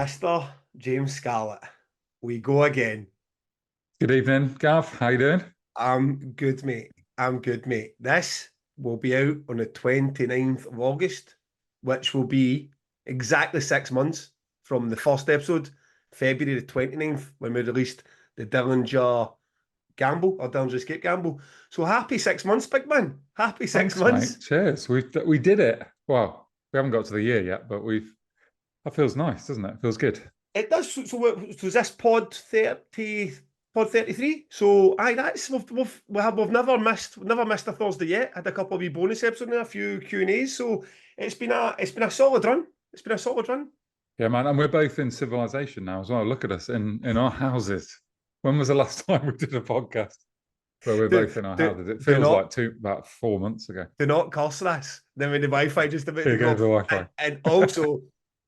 Mr. James Scarlett, we go again. Good evening, Gav. How you doing? I'm good, mate. I'm good, mate. This will be out on the 29th of August, which will be exactly 6 months from the first episode, February the 29th, when we released the Dillinger Gamble or Dillinger Escape Gamble. So happy 6 months, big man. Happy six Thanks, mate. months. Cheers. We did it. Well, we haven't got to the year yet, but we've. That feels nice, doesn't it? Feels good. It does. So is this pod 33? So aye, that's we've never missed a Thursday yet. Had a couple of wee bonus episodes and a few Q&As. So it's been a solid run. It's been a solid run. Yeah, man. And we're both in civilization now as well. Look at us in our houses. When was the last time we did a podcast where we're Do, both in our do, houses? It do feels not like about 4 months ago. do not curse this. Then when the Wi-Fi just about to Here go. goes the Wi-Fi. And also,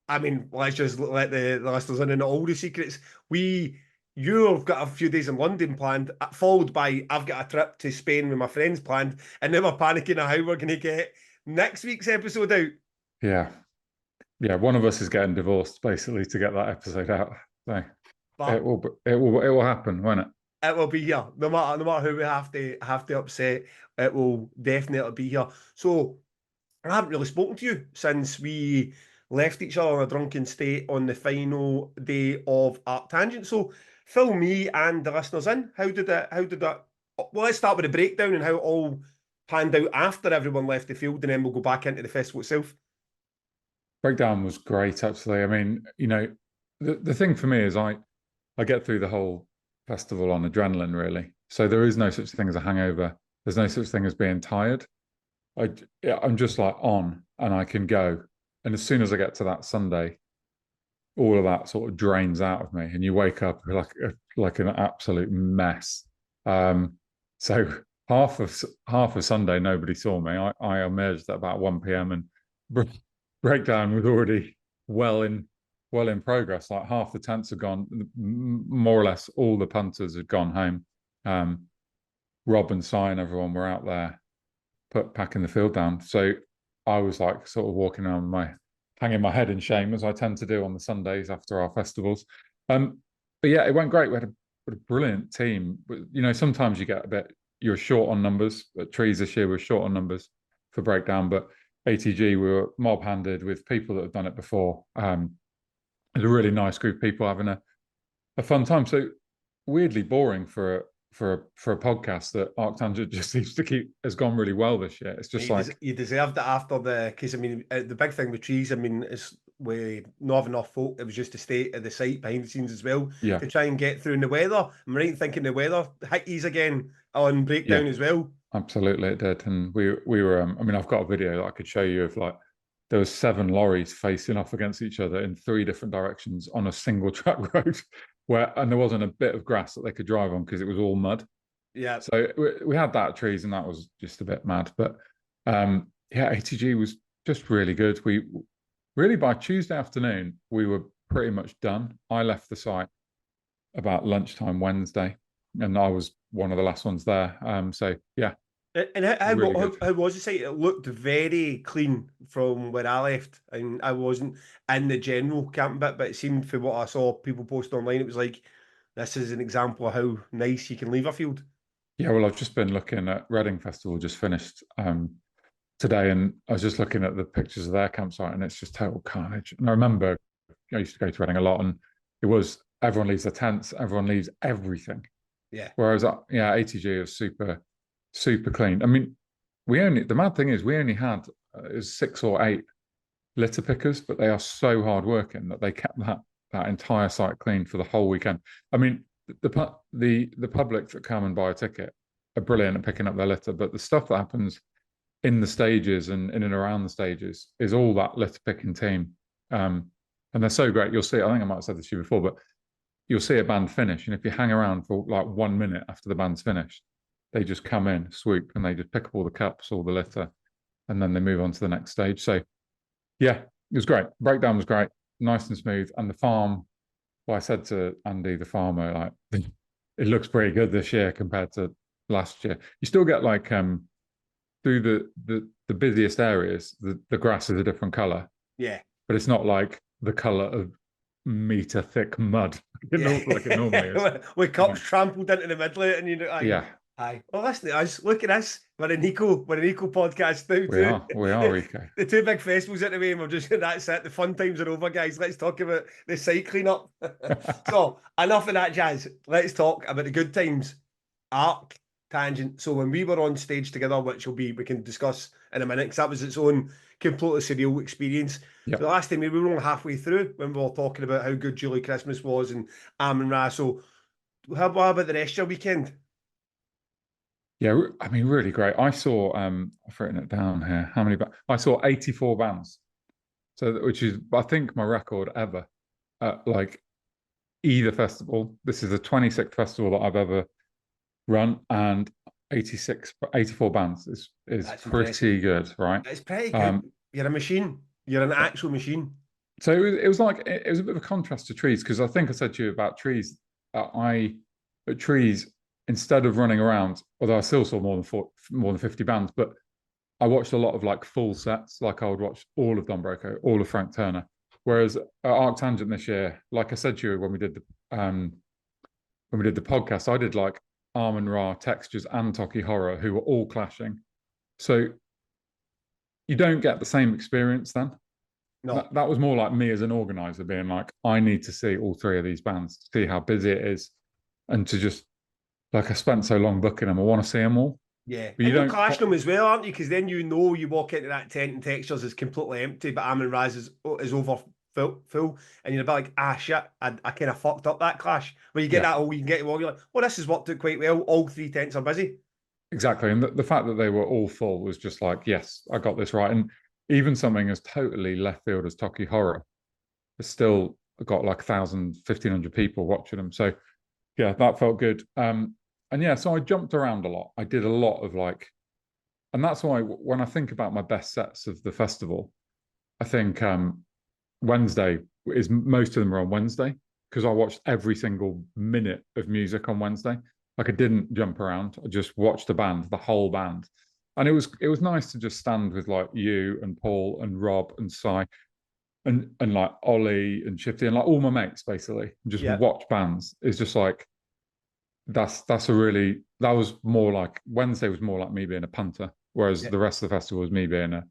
I mean, let's just let the listeners in on all the secrets. You've got a few days in London planned, followed by I've got a trip to Spain with my friends planned, and now we're panicking on how we're going to get next week's episode out. Yeah, yeah. One of us is getting divorced basically to get that episode out. So But it will happen, won't it? it will be here, no matter who we have to upset. It will definitely be here. So I haven't really spoken to you since we left each other in a drunken state on the final day of ArcTanGent. So fill me and the listeners in. How did that? Well, let's start with the breakdown and how it all panned out after everyone left the field, and then we'll go back into the festival itself. Breakdown was great, actually. I mean, the thing for me is I get through the whole festival on adrenaline, really. So there is no such thing as a hangover. There's no such thing as being tired. I'm just like on and I can go. And as soon as I get to that Sunday, all of that sort of drains out of me, and you wake up like an absolute mess. So half of Sunday, nobody saw me. I emerged at about 1 p.m. and breakdown was already well in progress. Like half the tents had gone, more or less all the punters had gone home. Rob and Si and everyone were out there packing the field down. So I was like sort of walking around hanging my head in shame, as I tend to do on the Sundays after our festivals. But yeah, it went great. We had a brilliant team. Sometimes you get you're short on numbers. At Trees this year, we're short on numbers for breakdown, but ATG, we were mob-handed with people that have done it before. It's a really nice group of people having a fun time. So weirdly boring for a podcast that ArcTanGent just seems to has gone really well this year. It's just You deserved it after because I mean the big thing with Trees, I mean, is we not have enough folk. It was just to stay at the site behind the scenes as well, yeah, to try and get through in the weather. I'm right in thinking the weather hit ease again on breakdown yeah, as well. absolutely it did. And we were I mean, I've got a video that I could show you of like there was 7 lorries facing off against each other in 3 different directions on a single track road and there wasn't a bit of grass that they could drive on because it was all mud. Yeah. So we had that Trees, and that was just a bit mad. But yeah, ATG was just really good. We really, by Tuesday afternoon, we were pretty much done. I left the site about lunchtime Wednesday, and I was one of the last ones there. So yeah. And how was the site? It looked very clean from where I left, and I wasn't in the general camping bit, but it seemed from what I saw people post online, it was like this is an example of how nice you can leave a field. Yeah, well, I've just been looking at Reading Festival, just finished today, and I was just looking at the pictures of their campsite, and it's just total carnage. And I remember I used to go to Reading a lot, and it was everyone leaves their tents, everyone leaves everything. Yeah. Whereas ATG is super clean. I mean, the mad thing is we only had 6 or 8 litter pickers, but they are so hard working that they kept that entire site clean for the whole weekend. I mean, the public that come and buy a ticket are brilliant at picking up their litter, but the stuff that happens in the stages and in and around the stages is all that litter picking team. And they're so great. You'll see, I think I might have said this to you before, but you'll see a band finish, and if you hang around for like 1 minute after the band's finished, they just come in, swoop, and they just pick up all the cups, all the litter, and then they move on to the next stage. So yeah, it was great. Breakdown was great, nice and smooth. And the farm, well, I said to Andy, the farmer, like, it looks pretty good this year compared to last year. You still get like through the busiest areas, the grass is a different color. Yeah. But it's not like the color of meter thick mud, Yeah. like it normally is. With You know, cups trampled into the middle of it, and you know, yeah, aye. Well, listen to us. Look at us. We're an eco podcast now too. we are, Rico. The two big festivals at the way, and we're just that's it. The fun times are over, guys. Let's talk about the site cleanup. So enough of that jazz. Let's talk about the good times. ArcTanGent. So when we were on stage together, which we can discuss in a minute, because that was its own completely surreal experience. Yeah. So the last time we were only halfway through when we were talking about how good Julie Christmas was and Amun Ra. So what about the rest of your weekend? Yeah, I mean, really great. I saw, I've written it down here. How many? I saw 84 bands. So, which is, I think, my record ever at like either festival. This is the 26th festival that I've ever run, and 84 bands is That's pretty impressive. good, right? It's pretty good. Um, You're a machine. You're an actual machine. so it was like it was a bit of a contrast to trees, because I think I said to you about trees. I at trees, instead of running around, although I still saw more than 50 bands, but I watched a lot of like full sets. Like I would watch all of Don Broco, all of Frank Turner. Whereas at ArcTanGent this year, like I said to you when we did the podcast, I did like Armin Ra, Textures, and Toki Horror, who were all clashing. So you don't get the same experience then. No. That was more like me as an organizer being like, I need to see all three of these bands to see how busy it is, and to just like I spent so long booking them, I want to see them all. Yeah. But you And you're don't. clashing them as well, aren't you? Because then you know you walk into that tent and Textures is completely empty, but Amun Raz is over full, and you're a bit like, shit, I kind of fucked up that clash. Where you get Yeah, that whole, you can get well, you're like, well, this has worked out quite well. All three tents are busy. exactly. And the fact that they were all full was just like, yes, I got this right. And even something as totally left field as Toki Horror has still got like 1,000, 1,500 people watching them. So yeah, that felt good. And yeah, so I jumped around a lot. I did a lot of like, and that's why when I think about my best sets of the festival, I think Wednesday is most of them are on Wednesday, because I watched every single minute of music on Wednesday. Like I didn't jump around. I just watched the band, the whole band. And it was nice to just stand with like you and Paul and Rob and Cy and like Ollie and Shifty and like all my mates basically, and just Yeah. watch bands. It's just like that was more like Wednesday was more like me being a punter, whereas Yeah. the rest of the festival was me being a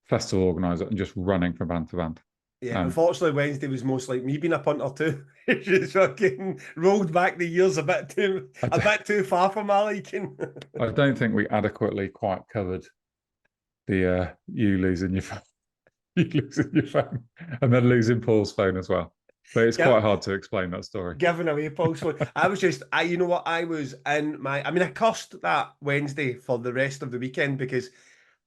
festival organizer and just running from band to band. Yeah, Um, unfortunately, Wednesday was most like me being a punter too. Just fucking rolled back the years I, a d- bit too far for my liking. I don't think we adequately quite covered the you losing your phone, you losing your phone, and then losing Paul's phone as well. But it's Yeah, quite hard to explain that story. giving away Paul's phone. You know what? I was in I mean, I cursed that Wednesday for the rest of the weekend because,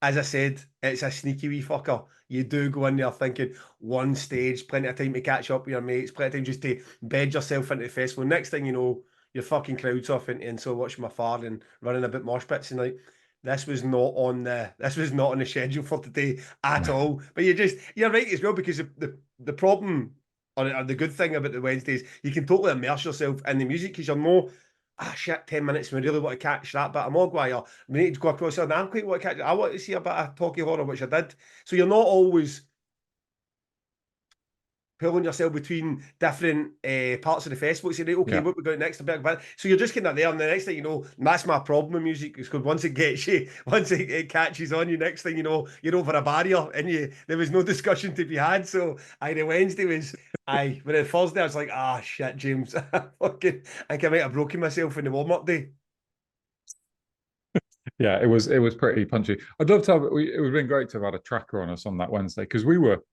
as I said, it's a sneaky wee fucker. You do go in there thinking one stage, plenty of time to catch up with your mates, plenty of time just to bed yourself into the festival. Next thing you know, you're fucking crowd surfing and so watching my far and running a bit mosh pits and like this was not on the schedule for today at No, all. But you're right as well because the problem or the good thing about the Wednesdays, you can totally immerse yourself in the music because you're no shit, 10 minutes. We really want to catch that bit of Mogwai. We need to go across there. And I'm quite want to catch it. I want to see a bit of Talkie Horror, which I did. So you're not always pulling yourself between different parts of the festival. Say, right, okay, yeah, what we got next? A bit, so you're just kind of there, and the next thing you know, and that's my problem with music. Is because once it gets you, once it catches on you, next thing you know, you're over a barrier, and there was no discussion to be had. So, the Wednesday was. But then Thursday I was like, shit, James, fucking, I think I might have broken myself in the warm up day. yeah. It was pretty punchy. I'd love to have it. It would have been great to have had a tracker on us on that Wednesday, because we were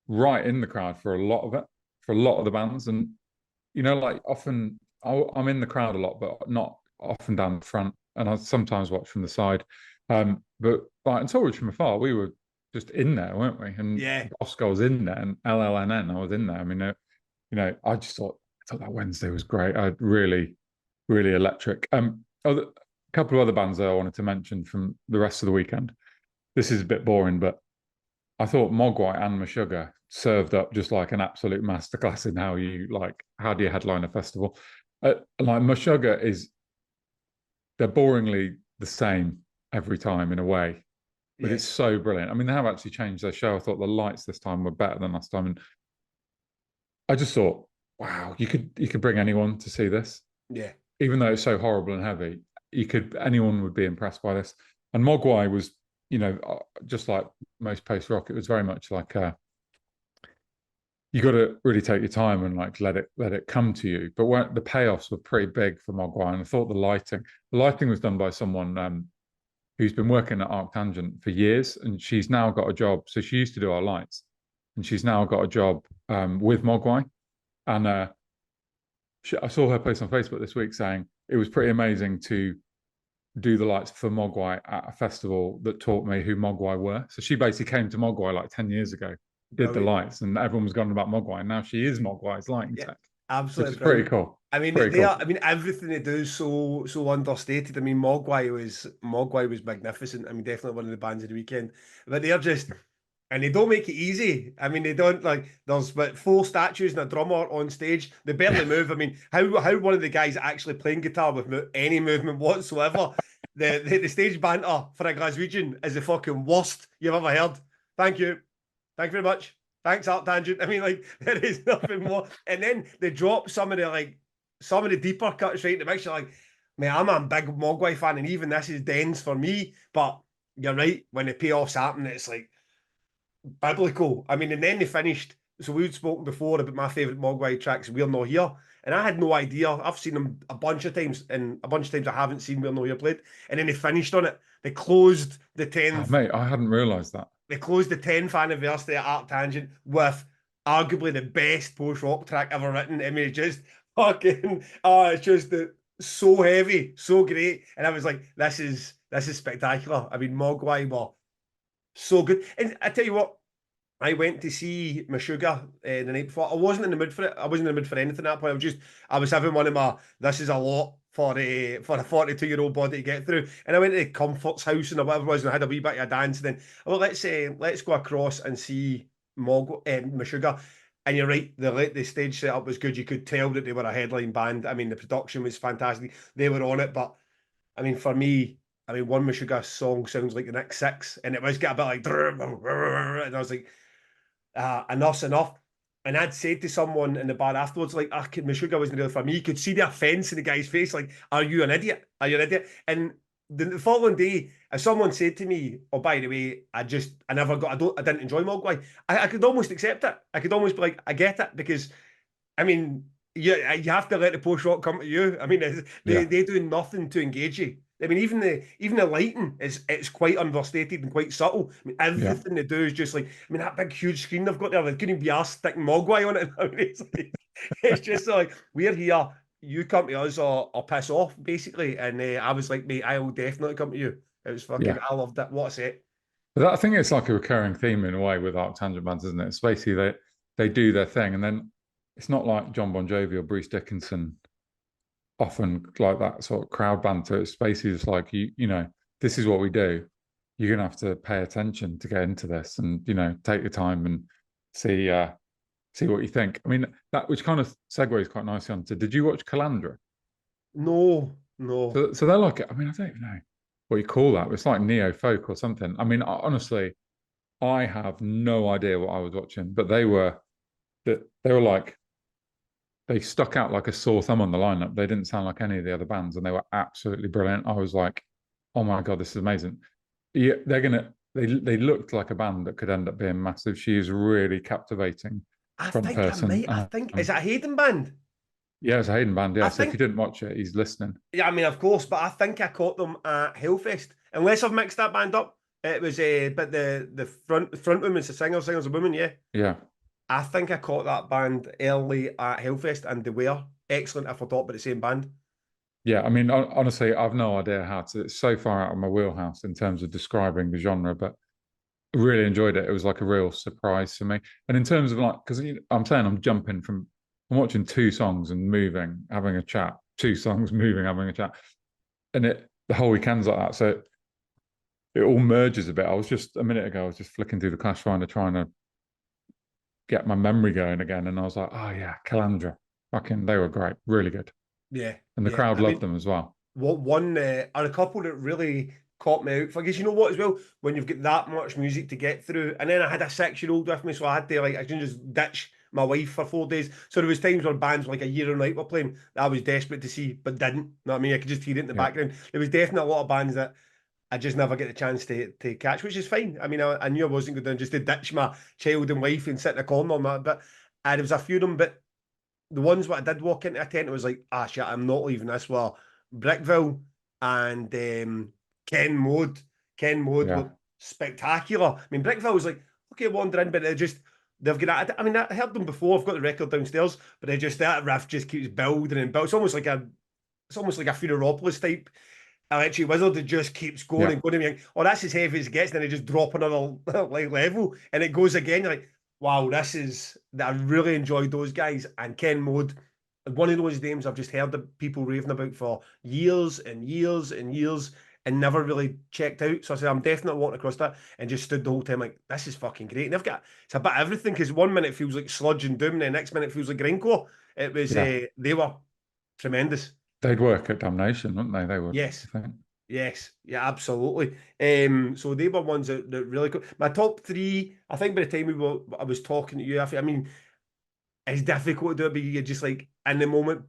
right in the crowd for a lot of it, for a lot of the bands. And like often I'm in the crowd a lot, but not often down the front, and I sometimes watch from the side. But like until we from afar, we were just in there, weren't we? And Yeah, Bossk was in there, and LLNN, I was in there. I mean, I thought that Wednesday was great. I really, really electric. A couple of other bands that I wanted to mention from the rest of the weekend. This is a bit boring, but I thought Mogwai and Meshuggah served up just like an absolute masterclass in how do you headline a festival. Like Meshuggah they're boringly the same every time in a way, but yeah, it's so brilliant. I mean, they have actually changed their show. I thought the lights this time were better than last time, and I just thought wow, you could bring anyone to see this, Yeah. even though it's so horrible and heavy. Anyone would be impressed by this. And Mogwai was, just like most post rock, it was very much like you got to really take your time and like let it come to you. But the payoffs were pretty big for Mogwai, and I thought the lighting was done by someone who's been working at ArcTanGent for years, and she's now got a job. So she used to do our lights, and she's now got a job with Mogwai. And I saw her post on Facebook this week saying it was pretty amazing to do the lights for Mogwai at a festival that taught me who Mogwai were. So she basically came to Mogwai like 10 years ago, did the Brilliant. lights, and everyone was going about Mogwai. And now she is Mogwai's lighting Yeah. tech, which Absolutely is pretty brilliant. cool. I mean, Pretty they are. cool. I mean, everything they do is so understated. I mean, Mogwai was magnificent. I mean, definitely one of the bands of the weekend. But they're just, and they don't make it easy. I mean, they don't like. There's but four statues and a drummer on stage. They barely move. I mean, how one of the guys actually playing guitar with any movement whatsoever. The stage banter for a Glaswegian is the fucking worst you've ever heard. Thank you. Thank you very much. Thanks, ArcTanGent. I mean, like, there is nothing more. And then they drop some of the deeper cuts right in the mix. You're like, man, I'm a big Mogwai fan, and even this is dense for me. But you're right, when the payoffs happen, it's like biblical. I mean, and then they finished. So we'd spoken before about my favourite Mogwai tracks, We're Not Here. And I had no idea. I've seen them a bunch of times, and a bunch of times I haven't seen We're Not Here played. And then they finished on it. They closed the Oh, 10th mate, I hadn't realised that. they closed the 10th anniversary at ArcTanGent with arguably the best post rock track ever written. I mean, it's just fucking, it's just so heavy, so great. And I was like, this is spectacular. I mean, Mogwai were so good. And I tell you what, I went to see Meshuggah the night before. I wasn't in the mood for it. I wasn't in the mood for anything at that point. I was having one of my, this is a lot for a 42-year-old body to get through. And I went to the Comfort's house and whatever it was, and I had a wee bit of a dance. And then, well, let's go across and see Meshuggah. And you're right, the stage setup was good. You could tell that they were a headline band. I mean, the production was fantastic. They were on it, but I mean, for me, I mean, one Meshuggah song sounds like the next six, and it was get a bit like, and I was like, enough's enough. And I'd said to someone in the bar afterwards, like, Meshuggah wasn't really for me. You could see the offence in the guy's face, like, are you an idiot? Are you an idiot? And the following day, if someone said to me, oh, by the way, I didn't enjoy Mogwai, I could almost accept it. I could almost be like, I get it, because, I mean, you have to let the post rock come to you. I mean, Yeah, they do nothing to engage you. I mean, even the lighting is it's quite understated and quite subtle. I mean, yeah, everything they do is just like, I mean, that big huge screen they've got there, they couldn't be asked sticking Mogwai on it. I mean, it's just like we're here, you come to us or piss off, basically. And I was like, mate, I will definitely come to you. It was fucking, yeah. I loved it. What a set. But I think it's like a recurring theme in a way with ArcTanGent bands, isn't it? It's basically they do their thing, and then it's not like John Bon Jovi or Bruce Dickinson often like that sort of crowd banter. It's basically just like this is what we do. You're gonna have to pay attention to get into this, and take your time and see see what you think. I mean, that which kind of segues quite nicely onto. Did you watch Calandra? No, no. So they're like, I mean, I don't even know what you call that. It's like neo folk or something. I mean, honestly, I have no idea what I was watching, but they were like they stuck out like a sore thumb on the lineup. They didn't sound like any of the other bands, and they were absolutely brilliant. I was like, oh my god, this is amazing. Yeah, they looked like a band that could end up being massive. She is really captivating front person. I think, is it a Hayden band? Yeah, it's a Hayden band. I Yeah, so if you think didn't watch it, he's listening. Yeah, I mean, of course, but I think I caught them at Hellfest. Unless I've mixed that band up, it was but the front woman's a singer's a woman. Yeah, Yeah, I think I caught that band early at Hellfest, and they were excellent. I forgot, but the same band. yeah. I mean, honestly, I've no idea how to. It's so far out of my wheelhouse in terms of describing the genre, but I really enjoyed it. It was like a real surprise for me. And in terms of like, because I'm saying I'm watching two songs and moving, having a chat, two songs, moving, having a chat, and the whole weekend's like that. So it all merges a bit. I was just a minute ago, I was just flicking through the Clash Finder trying to get my memory going again, and I was like, oh yeah, Calandra, fucking, they were great, really good, Yeah, and the yeah. crowd I loved mean, them as well. what one or a couple that really caught me out. For I guess you know what as well, when you've got that much music to get through, and then I had a 6-year-old with me, so I had to like I couldn't just ditch my wife for 4 days. So there was times where bands like A Year and Night were playing that I was desperate to see, but didn't. You know what I mean? I could just hear it in the Yeah. background. There was definitely a lot of bands that I just never get the chance to catch, which is fine. I mean, I knew I wasn't going to just to ditch my child and wife and sit in a corner on that, but there was a few of them, but the ones that I did walk into a tent, it was like, ah, shit, I'm not leaving this. Well, Brickville and Ken Mode. Ken Mode Yeah. were spectacular. I mean, Brickville was like, okay, wander in, but they've got, I mean, I heard them before. I've got the record downstairs, but that riff just keeps building and building. It's almost like a Futuropolis type electric wizard that just keeps going Yeah. and going and you're like, oh, that's as heavy as it gets, and then it just drop another like level and it goes again. You're like, wow, this is that I really enjoyed those guys. And Ken Mode, one of those names I've just heard the people raving about for years and years and years and never really checked out. So I said, I'm definitely walking across that and just stood the whole time like, this is fucking great. And they've got it's a bit of everything because 1 minute it feels like sludge and doom, and the next minute it feels like grindcore. It was Yeah. they were tremendous. They'd work at Damnation, wouldn't they? They would, Yes. I think. Yes, yeah, absolutely. So they were ones that really cool. My top three, I think by the time I was talking to you, I mean, it's difficult to do it, but you're just like in the moment.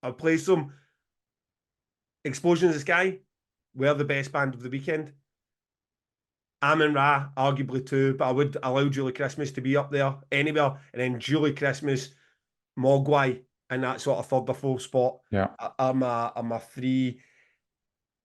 I place them. Explosion in the Sky, were the best band of the weekend. Amin Ra, arguably too, but I would allow Julie Christmas to be up there anywhere, and then Julie Christmas, Mogwai, and that sort of third or fourth spot. Yeah. I'm a three.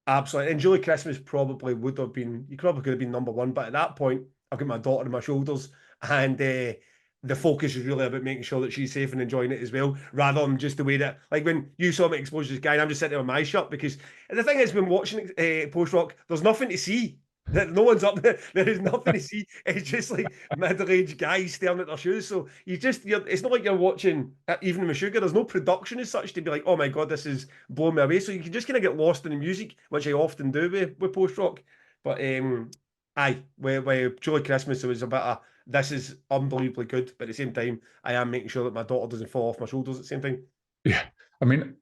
Absolutely. And Julie Christmas probably would have been, you probably could have been number one, but at that point, I've got my daughter on my shoulders, and the focus is really about making sure that she's safe and enjoying it as well, rather than just the way that, like when you saw me expose this guy, and I'm just sitting there with my shirt, because and the thing is, when watching post rock, there's nothing to see. No one's up there. There is nothing to see. It's just like middle-aged guys staring at their shoes. So it's not like you're watching Even with Sugar. There's no production as such to be like, oh my God, this is blowing me away. So you can just kind of get lost in the music, which I often do with post rock. But aye, with Julie Christmas, it was a bit of this is unbelievably good, but at the same time, I am making sure that my daughter doesn't fall off my shoulders at the same time. Yeah. I mean,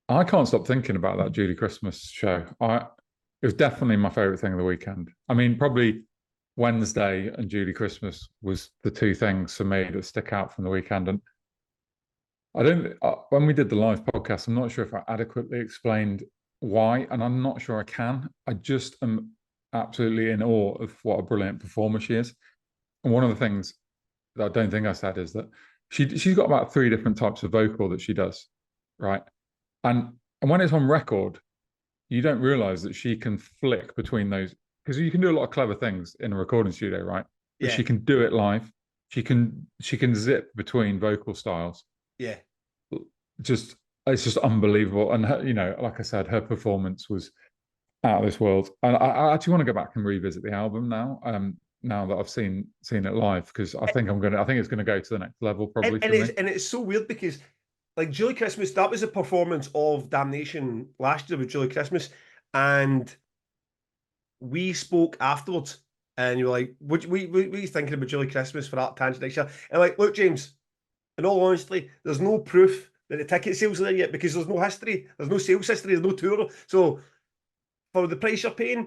I can't stop thinking about that Julie Christmas show. It was definitely my favorite thing of the weekend. I mean, probably Wednesday and Julie Christmas was the two things for me that stick out from the weekend. And I don't, when we did the live podcast, I'm not sure if I adequately explained why, and I'm not sure I can. I just am absolutely in awe of what a brilliant performer she is. And one of the things that I don't think I said is that she's got about 3 different types of vocal that she does, right? And when it's on record, you don't realize that she can flick between those, because you can do a lot of clever things in a recording studio, right? But Yeah, she can do it live. She can zip between vocal styles. yeah. It's just unbelievable. And her, like I said, her performance was out of this world. And I actually want to go back and revisit the album now. Now that I've seen it live, because I think it's gonna go to the next level probably for me. And it's so weird because like Julie Christmas, that was a performance of Damnation last year with Julie Christmas, and we spoke afterwards, and you were like, "What are you thinking about Julie Christmas for ArcTanGent next year?" And like, look, James, in all honesty, there's no proof that the ticket sales are there yet because there's no history, there's no sales history, there's no tour. So for the price you're paying,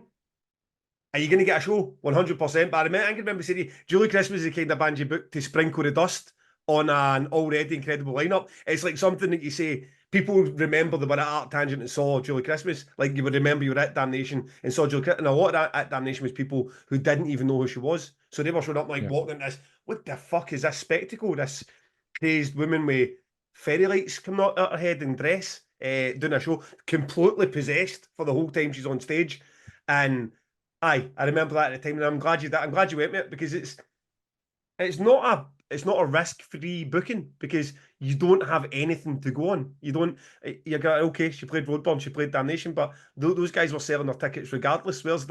are you going to get a show? 100%. But I can remember saying, Julie Christmas is the kind of band you book to sprinkle the dust on an already incredible lineup. It's like something that you say, people remember they were at ArcTanGent and saw Julie Christmas. Like you would remember you were at Damnation and saw Julie Christmas. And a lot of that at Damnation was people who didn't even know who she was. So they were showing up like Yeah. walking this, what the fuck is this spectacle? This crazed woman with fairy lights coming out her head and dress, doing a show, completely possessed for the whole time she's on stage. And aye, I remember that at the time, and I'm glad you went with it because it's not a risk-free booking because you don't have anything to go on. You got okay. She played Roadburn, she played Damnation, but those guys were selling their tickets regardless. Where's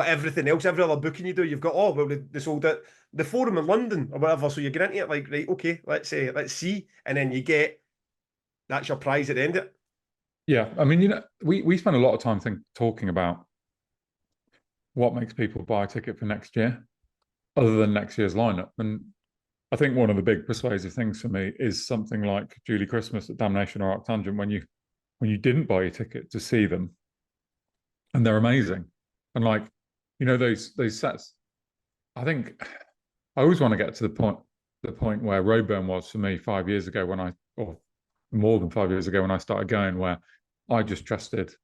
everything else, every other booking you do, you've got they sold it, the Forum in London or whatever. So you get into it like right, okay, let's see, and then that's your prize at the end of it. Yeah, I mean, we spend a lot of time talking about what makes people buy a ticket for next year, other than next year's lineup. And I think one of the big persuasive things for me is something like Julie Christmas at Damnation or ArcTanGent, when you didn't buy your ticket to see them, and they're amazing. And like, those sets, I think I always want to get to the the point where Roadburn was for me 5 years ago or more than 5 years ago when I started going, where I just trusted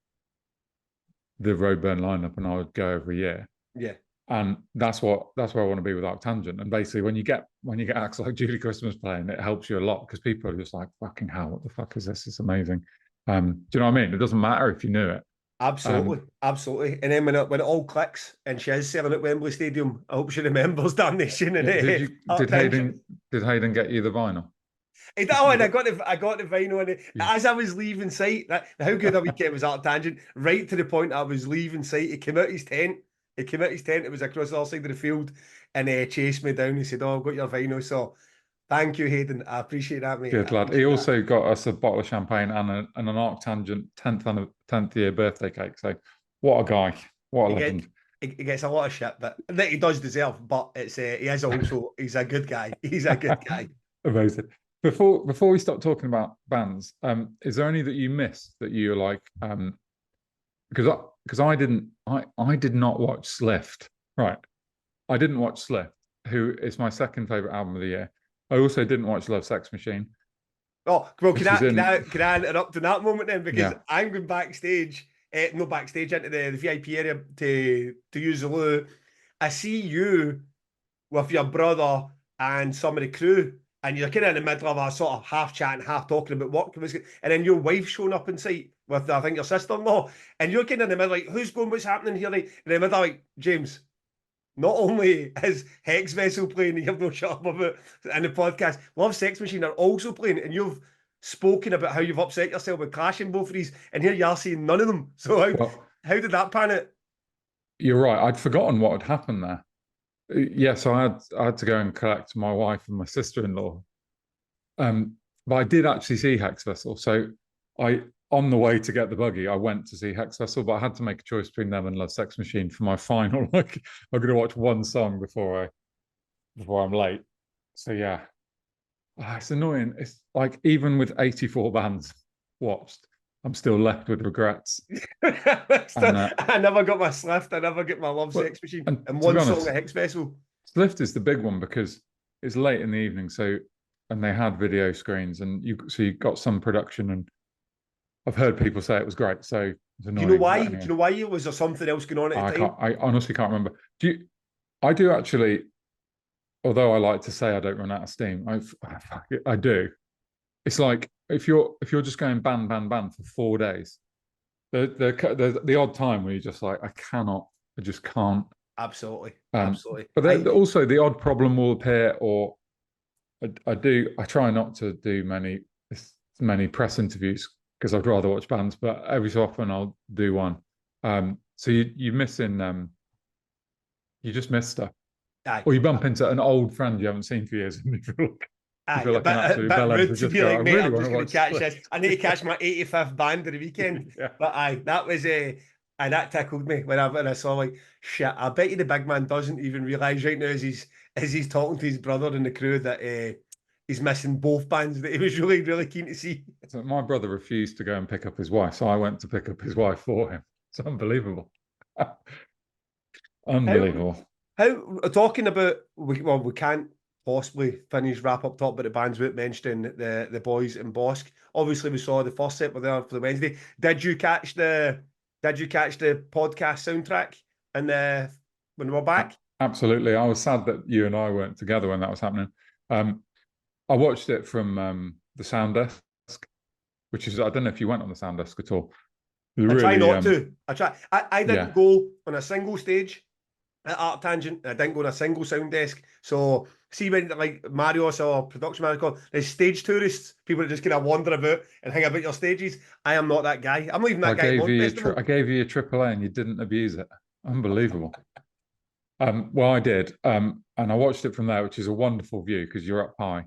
the Roadburn lineup and I would go every year. Yeah. And that's where I want to be with ArcTanGent. And basically, when you get acts like Julie Christmas playing, it helps you a lot because people are just like, "Fucking hell, what the fuck is this? It's amazing." Do you know what I mean? It doesn't matter if you knew it. Absolutely, absolutely. And then when it all clicks and she is selling at Wembley Stadium, I hope she remembers Damnation and Did ArcTanGent. Hayden get you the vinyl? Oh, and I got the vinyl on it as I was leaving site. How good a weekend was ArcTanGent? Right to the point I was leaving site. He came out his tent. It was across the other side of the field, and chased me down. He said, "Oh, I've got your vinyl." So thank you, Hayden. I appreciate that, mate. Good lad. He also got us a bottle of champagne and an ArcTanGent 10th year birthday cake. So what a guy. What a legend. He gets a lot of shit, but that he does deserve. But it's he is also he's a good guy. He's a good guy. Amazing. Before we start talking about bands, is there any that you missed that you're like, because I did not watch Slift. Right. I didn't watch Slift, who is my second favorite album of the year. I also didn't watch Love Sex Machine. Oh, well, can I interrupt in that moment then? Because I'm going backstage, no backstage, into the VIP area to use the loo. I see you with your brother and some of the crew, and you're kind of in the middle of a sort of half chatting, half talking about what was, and then your wife showing up in sight with, I think, your sister-in-law, and you're kind of in the middle, like, who's going, what's happening here? Like, in the middle, like, James, not only is Hex Vessel playing and you've no shut up about in the podcast, Love Sex Machine are also playing, and you've spoken about how you've upset yourself with clashing both of these, and here you are saying none of them. So how did that pan out? You're right. I'd forgotten what had happened there. Yes, I had to go and collect my wife and my sister-in-law. But I did actually see Hex Vessel. So on the way to get the buggy, I went to see Hex Vessel, but I had to make a choice between them and Love Sex Machine for my final. Like, I'm going to watch one song before I'm late. So yeah, it's annoying. It's like even with 84 bands watched, I'm still left with regrets. I never got my Slift. I never get my Love Sex Machine. And one song of Hex Vessel. Slift is the big one because it's late in the evening. And they had video screens, and you got some production, and I've heard people say it was great. So do you know why? Anyway. Do you know why? Was there something else going on at the time? I honestly can't remember. I do actually, although I like to say I don't run out of steam, I do. It's like if you're just going band for 4 days, the odd time where you're just like, I just can't. Absolutely. But also the odd problem will appear, or I try not to do many press interviews because I'd rather watch bands, but every so often I'll do one. So you just miss stuff. Or you bump into an old friend you haven't seen for years and you feel like an absolute bellend to be like, mate, I'm just going to catch this. I need to catch my 85th band of the weekend. Yeah. But that was that tickled me when I saw, like, shit, I bet you the big man doesn't even realise right now as he's talking to his brother and the crew that he's missing both bands that he was really, really keen to see. So my brother refused to go and pick up his wife, so I went to pick up his wife for him. It's unbelievable. Unbelievable. How talking about, we can't possibly wrap up talk about the bands without mentioning the boys in Bossk. Obviously, we saw the first set were there for the Wednesday. Did you catch the podcast soundtrack and when we were back? Absolutely. I was sad that you and I weren't together when that was happening. I watched it from the sound desk, which is, I don't know if you went on the sound desk at all. I try not to. I didn't go on a single stage at ArcTanGent. I didn't go on a single sound desk. So see when like Marius or production manager, there's stage tourists, people that just kind of wander about and hang about your stages. I am not that guy. I'm not even that guy. I gave you a AAA and you didn't abuse it. Unbelievable. Well, I did. And I watched it from there, which is a wonderful view because you're up high.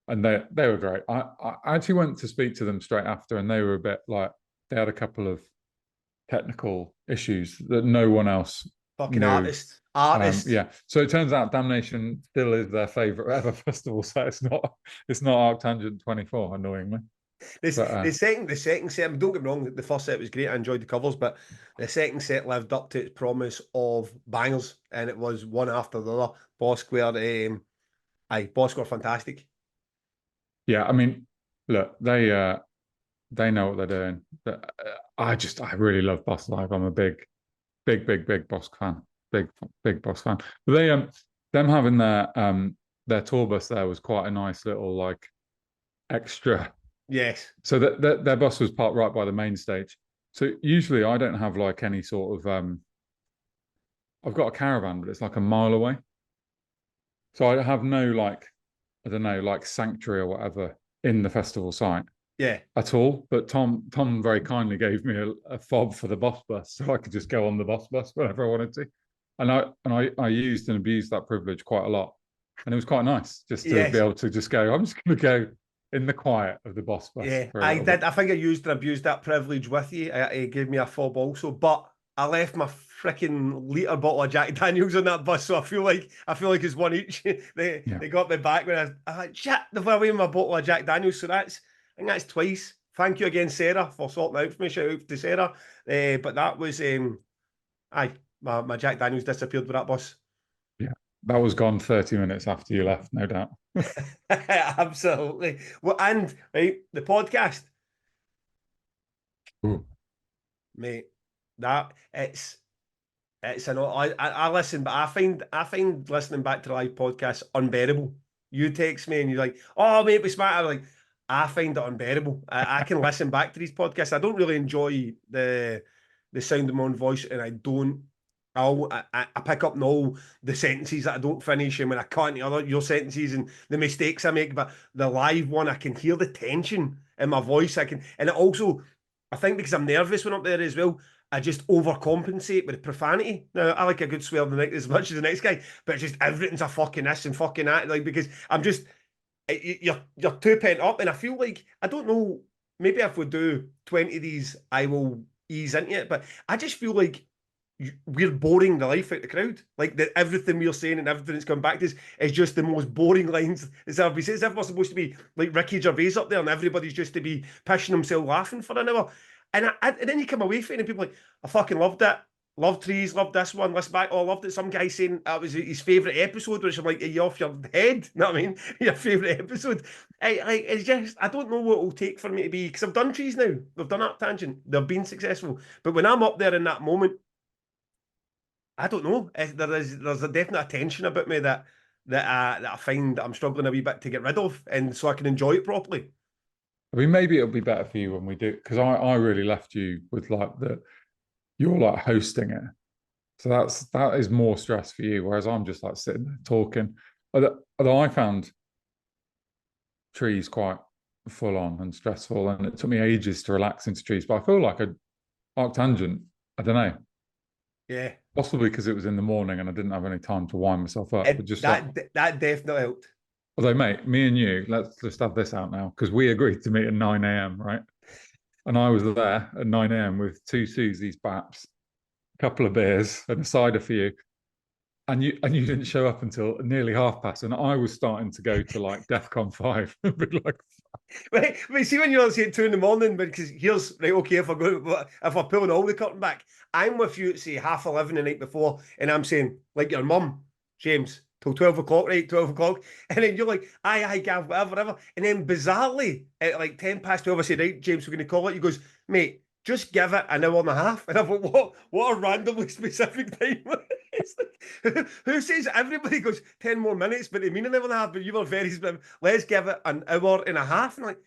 And they were great. I actually went to speak to them straight after, and they were a bit like, they had a couple of technical issues that no one else fucking knew. Artists. Yeah. So it turns out Damnation still is their favourite ever festival. So it's not ArcTanGent 24, annoyingly. The second set, don't get me wrong, the first set was great. I enjoyed the covers, but the second set lived up to its promise of bangers, and it was one after the other. Bossk, where Aye, Bossk were fantastic. Yeah, I mean, look, they know what they're doing. I really love Bossk Live. I'm a big Bossk fan. Big big Bossk fan. But them having their tour bus there was quite a nice little like extra. Yes. So that their bus was parked right by the main stage. So usually I don't have like any sort of I've got a caravan, but it's like a mile away. So I have no like I don't know, like sanctuary or whatever in the festival site Yeah. at all. But Tom very kindly gave me a fob for the bus bus, so I could just go on the bus whenever I wanted to. And I used and abused that privilege quite a lot, and it was quite nice just to be Yes. able to just go. I'm just going to go in the quiet of the bus Yeah. for a I little bit. did. I think I used and abused that privilege with you. It gave me a fob also, but I left my freaking litre bottle of Jack Daniels on that bus, so I feel like it's one each. they Yeah, they got me back when I was like, shit, they've away my bottle of Jack Daniels. So I think that's twice. Thank you again, Sarah, for sorting out for me. Shout out to Sarah. But that was aye, my Jack Daniels disappeared with that bus. yeah, that was gone 30 minutes after you left, no doubt. Absolutely. Well, and right, the podcast, Ooh. mate, that it's an I listen, but I find listening back to the live podcast unbearable. You text me and you're like, "Oh, mate, we smart." I'm like, I find it unbearable. I can listen back to these podcasts. I don't really enjoy the sound of my own voice, and I don't. I pick up on all the sentences that I don't finish, and when I can't the other your sentences and the mistakes I make. But the live one, I can hear the tension in my voice. I can, and it also, I think because I'm nervous when I'm up there as well. I just overcompensate with profanity. Now, I like a good swear the next as much as the next guy, but it's just everything's a fucking this and fucking that. Like because I'm just you're too pent up, and I feel like I don't know. Maybe if we do 20 of these, I will ease into it. But I just feel like we're boring the life out the crowd. Like that everything we're saying and everything that's coming back to us is just the most boring lines that's ever been said. As if we're supposed to be like Ricky Gervais up there, and everybody's just to be pissing themselves laughing for an hour. And then you come away from it and people are like, I fucking loved it. Loved trees, loved this one, listen back. Oh, I loved it. Some guy saying that was his favourite episode, which I'm like, are you off your head? You know what I mean? Your favourite episode. It's just, I don't know what it'll take for me to be, because I've done trees now. We've done ArcTanGent. They've been successful. But when I'm up there in that moment, I don't know. There's a definite tension about me that I find that I'm struggling a wee bit to get rid of, and so I can enjoy it properly. I mean, maybe it'll be better for you when we do, because I really left you with like you're like hosting it. So that is more stress for you, whereas I'm just like sitting there talking. Although I found trees quite full on and stressful, and it took me ages to relax into trees. But I feel like a ArcTanGent, I don't know, Yeah, possibly because it was in the morning and I didn't have any time to wind myself up. But just like, that definitely helped. although mate, me and you, let's just have this out now because we agreed to meet at 9 a.m. right? And I was there at 9 a.m. with two Susie's Baps, a couple of beers, and a cider for you. And you didn't show up until nearly 30 and I was starting to go to like DEFCON 5. like, But see when you're saying 2 in the morning, because here's right, okay, if we're pulling all the curtain back, I'm with you at say 11:30 the night before, and I'm saying, like your mum, James, till 12 o'clock, right? 12 o'clock. And then you're like, aye, Gav, whatever. And then bizarrely, at like 10 past 12, I say, right, James, we're going to call it. He goes, mate, just give it an hour and a half. And I thought, what a randomly specific time. It's like, who says everybody goes 10 more minutes, but they mean an hour and a half, but you were very specific. Let's give it an hour and a half. And I'm like,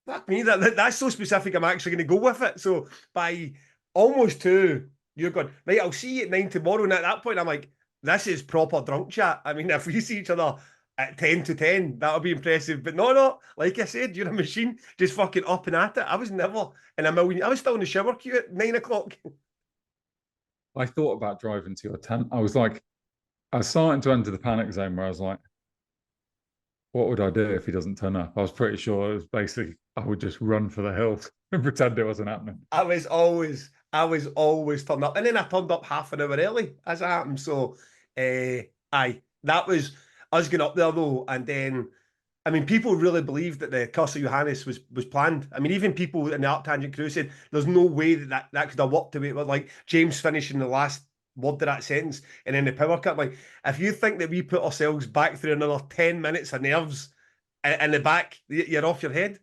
fuck me, that's so specific, I'm actually going to go with it. So by almost 2, you're going, right, I'll see you at 9 tomorrow. And at that point, I'm like, this is proper drunk chat. I mean, if we see each other at 10 to 10, that'll be impressive. But no, like I said, you're a machine, just fucking up and at it. I was never in a million, I was still in the shower queue at 9 o'clock. I thought about driving to your tent. I was starting to enter the panic zone where I was like, what would I do if he doesn't turn up? I was pretty sure it was basically I would just run for the hills and pretend it wasn't happening. I was always turned up. And then I turned up half an hour early, as it happened. So, aye, that was us getting up there though. And then, I mean, people really believed that the Curse of Johannes was planned. I mean, even people in the ArcTanGent crew said there's no way that could have worked the way it was. Like James finishing the last word of that sentence. And then the power cut, like, if you think that we put ourselves back through another 10 minutes of nerves in the back, you're off your head.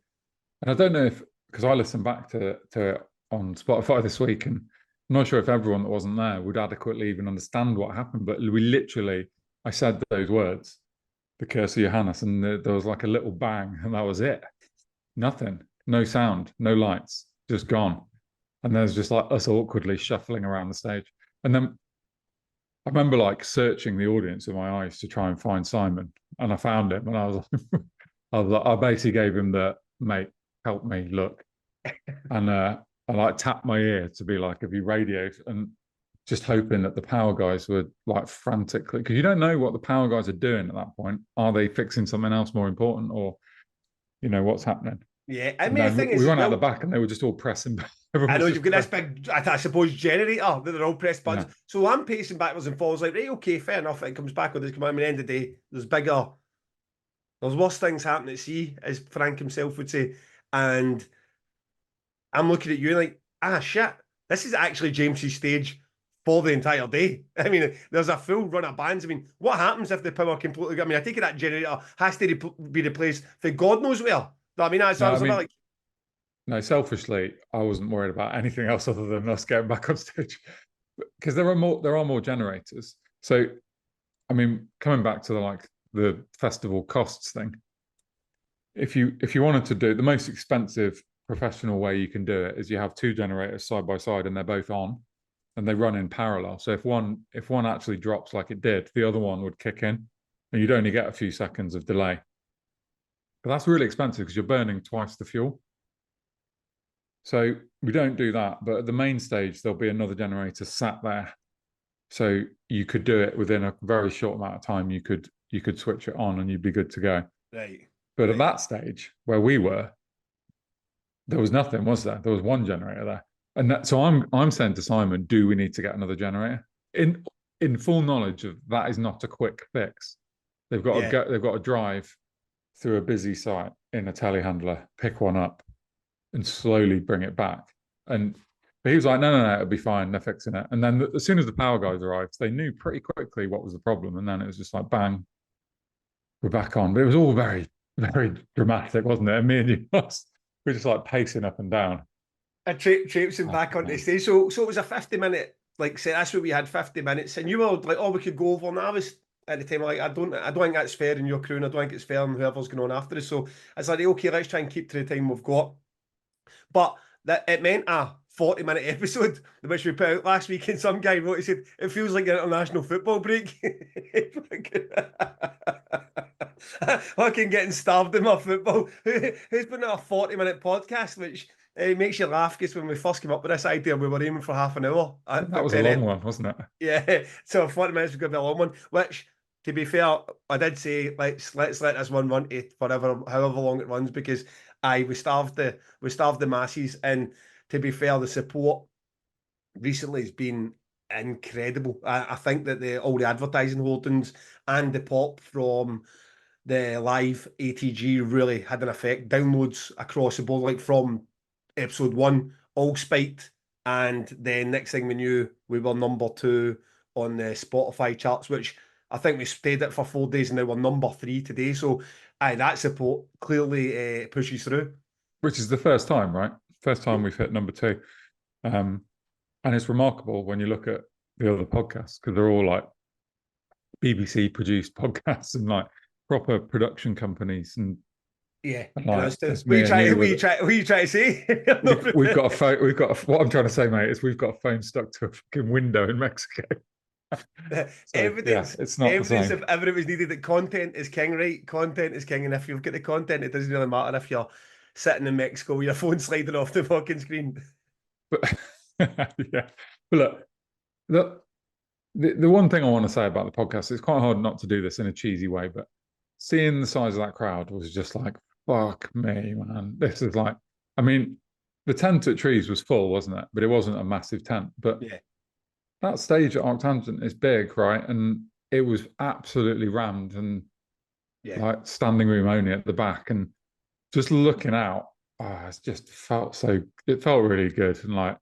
And I don't know if, because I listened back to it on Spotify this week, and I'm not sure if everyone that wasn't there would adequately even understand what happened, but we literally, I said those words, the curse of Johannes, and there was like a little bang, and that was it. Nothing, no sound, no lights, just gone. And there's just like us awkwardly shuffling around the stage. And then I remember like searching the audience with my eyes to try and find Simon, and I found him, and I was like, I basically gave him the, mate, help me, look. And I like tapped my ear to be like, have you radioed? And just hoping that the power guys were like frantically, because you don't know what the power guys are doing at that point. Are they fixing something else more important, or, you know, what's happening? Yeah, I And mean, the then thing we is, as went out well, the back and they were just all pressing. Everyone I know was you've just got this big, I suppose, generator that they're all pressed buttons. yeah. So I'm pacing backwards and forwards, like, right, okay, fair enough. It comes back with this command. At the end of the day, there's worse things happening at sea, as Frank himself would say. And I'm looking at you like, shit, this is actually James's stage for the entire day. I mean, there's a full run of bands. I mean, what happens if the power completely? I mean, I take it that generator has to be replaced for God knows where. I mean, I No, I was a bit mean, like, no, selfishly, I wasn't worried about anything else other than us getting back on stage, because there are more generators. So, I mean, coming back to the festival costs thing, if you wanted to do the most expensive professional way you can do it is you have two generators side by side and they're both on and they run in parallel. So if one actually drops like it did, the other one would kick in and you'd only get a few seconds of delay. But that's really expensive because you're burning twice the fuel. So we don't do that. But at the main stage, there'll be another generator sat there. So you could do it within a very short amount of time. You could switch it on and you'd be good to go. right, But at right, that stage where we were, there was nothing, was there? There was one generator there. So I'm saying to Simon, do we need to get another generator? In full knowledge of that is not a quick fix. They've got to yeah. go, they've got to drive through a busy site in a telehandler, pick one up, and slowly bring it back. But he was like, no, it'll be fine. They're fixing it. And then as soon as the power guys arrived, they knew pretty quickly what was the problem. And then it was just like, bang, we're back on. But it was all very, very dramatic, wasn't it? And me and you we're just like pacing up and down. Traipsing back onto the stage. So it was a 50-minute, like, say, that's what we had, 50 minutes. And you were like, oh, we could go over. And I was at the time like, I don't think that's fair in your crew, and I don't think it's fair on whoever's going on after us. So I was like, okay, let's try and keep to the time we've got. But that it meant a 40-minute episode, which we put out last week, and some guy wrote, he said, it feels like an international football break. Fucking getting starved in my football. Who's been at a 40-minute podcast, which makes you laugh, because when we first came up with this idea, we were aiming for half an hour. That was a long one, wasn't it? Yeah, so 40 minutes was going to be a long one, which, to be fair, I did say, let's let this one run to forever, however long it runs, because we starved the masses, and to be fair, the support recently has been incredible. I think that all the advertising holdings and the pop from the live ATG really had an effect. Downloads across the board, like from episode 1, all spiked, and then next thing we knew, we were number 2 on the Spotify charts, which I think we stayed it for 4 days, and now we're number 3 today. So, that support clearly pushes through. Which is the first time, right? First time we've hit number 2. And it's remarkable when you look at the other podcasts, because they're all like BBC produced podcasts and like proper production companies. And Yeah, like, what it's are me you and you. what are you trying to say? We've got a phone. What I'm trying to say, mate, is we've got a phone stuck to a fucking window in Mexico. So yeah, it's not the Evidence same. if ever it was needed that content is king, right? Content is king, and if you've got the content, it doesn't really matter if you're sitting in Mexico with your phone sliding off the fucking screen. But yeah, but look, the one thing I want to say about the podcast, it's quite hard not to do this in a cheesy way, but seeing the size of that crowd was just like, fuck me, man. This is like, I mean, the tent at Trees was full, wasn't it? But it wasn't a massive tent. But Yeah, that stage at ArcTanGent is big, right? And it was absolutely rammed and yeah. like standing room only at the back. And just looking out, it felt really good. And like,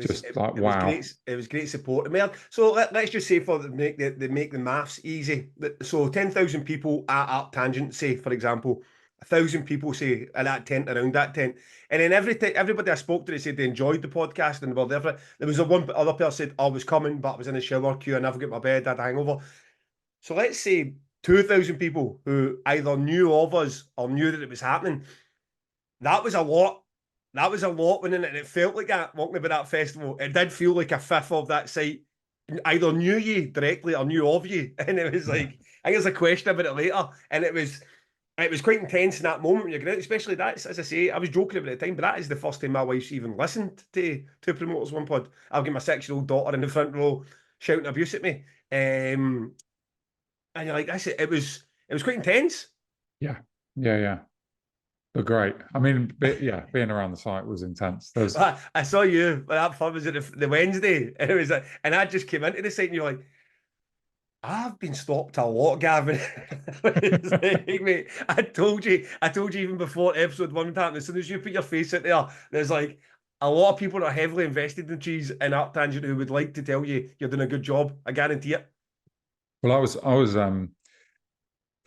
just like, it was wow. great. It was great support. So let's just say for make the maths easy. So 10,000 people at ArcTanGent, say for example, 1,000 people say in that tent, around that tent, and then everybody I spoke to said they enjoyed the podcast and were there for it. There was a one other person said I was coming, but I was in the shower queue. I never got my bed. I had a hangover. So let's say 2,000 people who either knew of us or knew that it was happening. That was a lot. That was a lot, wasn't it? And it felt like that walking about that festival. It did feel like a fifth of that site either knew you directly or knew of you. And it was like, I think there's a question about it later. And it was quite intense in that moment when you're going out, especially that, as I say, I was joking about it at the time, but that is the first time my wife's even listened to Promoters One Pod. I've got my 6-year-old daughter in the front row shouting abuse at me. And you're like, it was quite intense. Yeah. But great. I mean, being around the site was intense. I saw you, but that fun was it the Wednesday, and it was and I just came into the site, and you're like, I've been stopped a lot, Gavin. It's like, mate, I told you even before episode 1 happened. As soon as you put your face out there, there's like a lot of people that are heavily invested in cheese and ArcTanGent who would like to tell you you're doing a good job. I guarantee it. Well,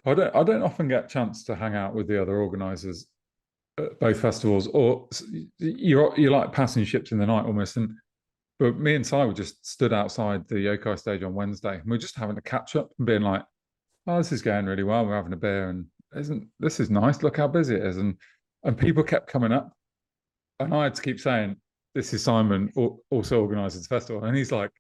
I don't often get a chance to hang out with the other organisers at both festivals, or you're like passing ships in the night almost. But me and Si were just stood outside the Yokai stage on Wednesday, and we're just having a catch up and being like, "Oh, this is going really well. We're having a beer, and this is nice? Look how busy it is." And people kept coming up, and I had to keep saying, "This is Simon, also organises the festival," and he's like,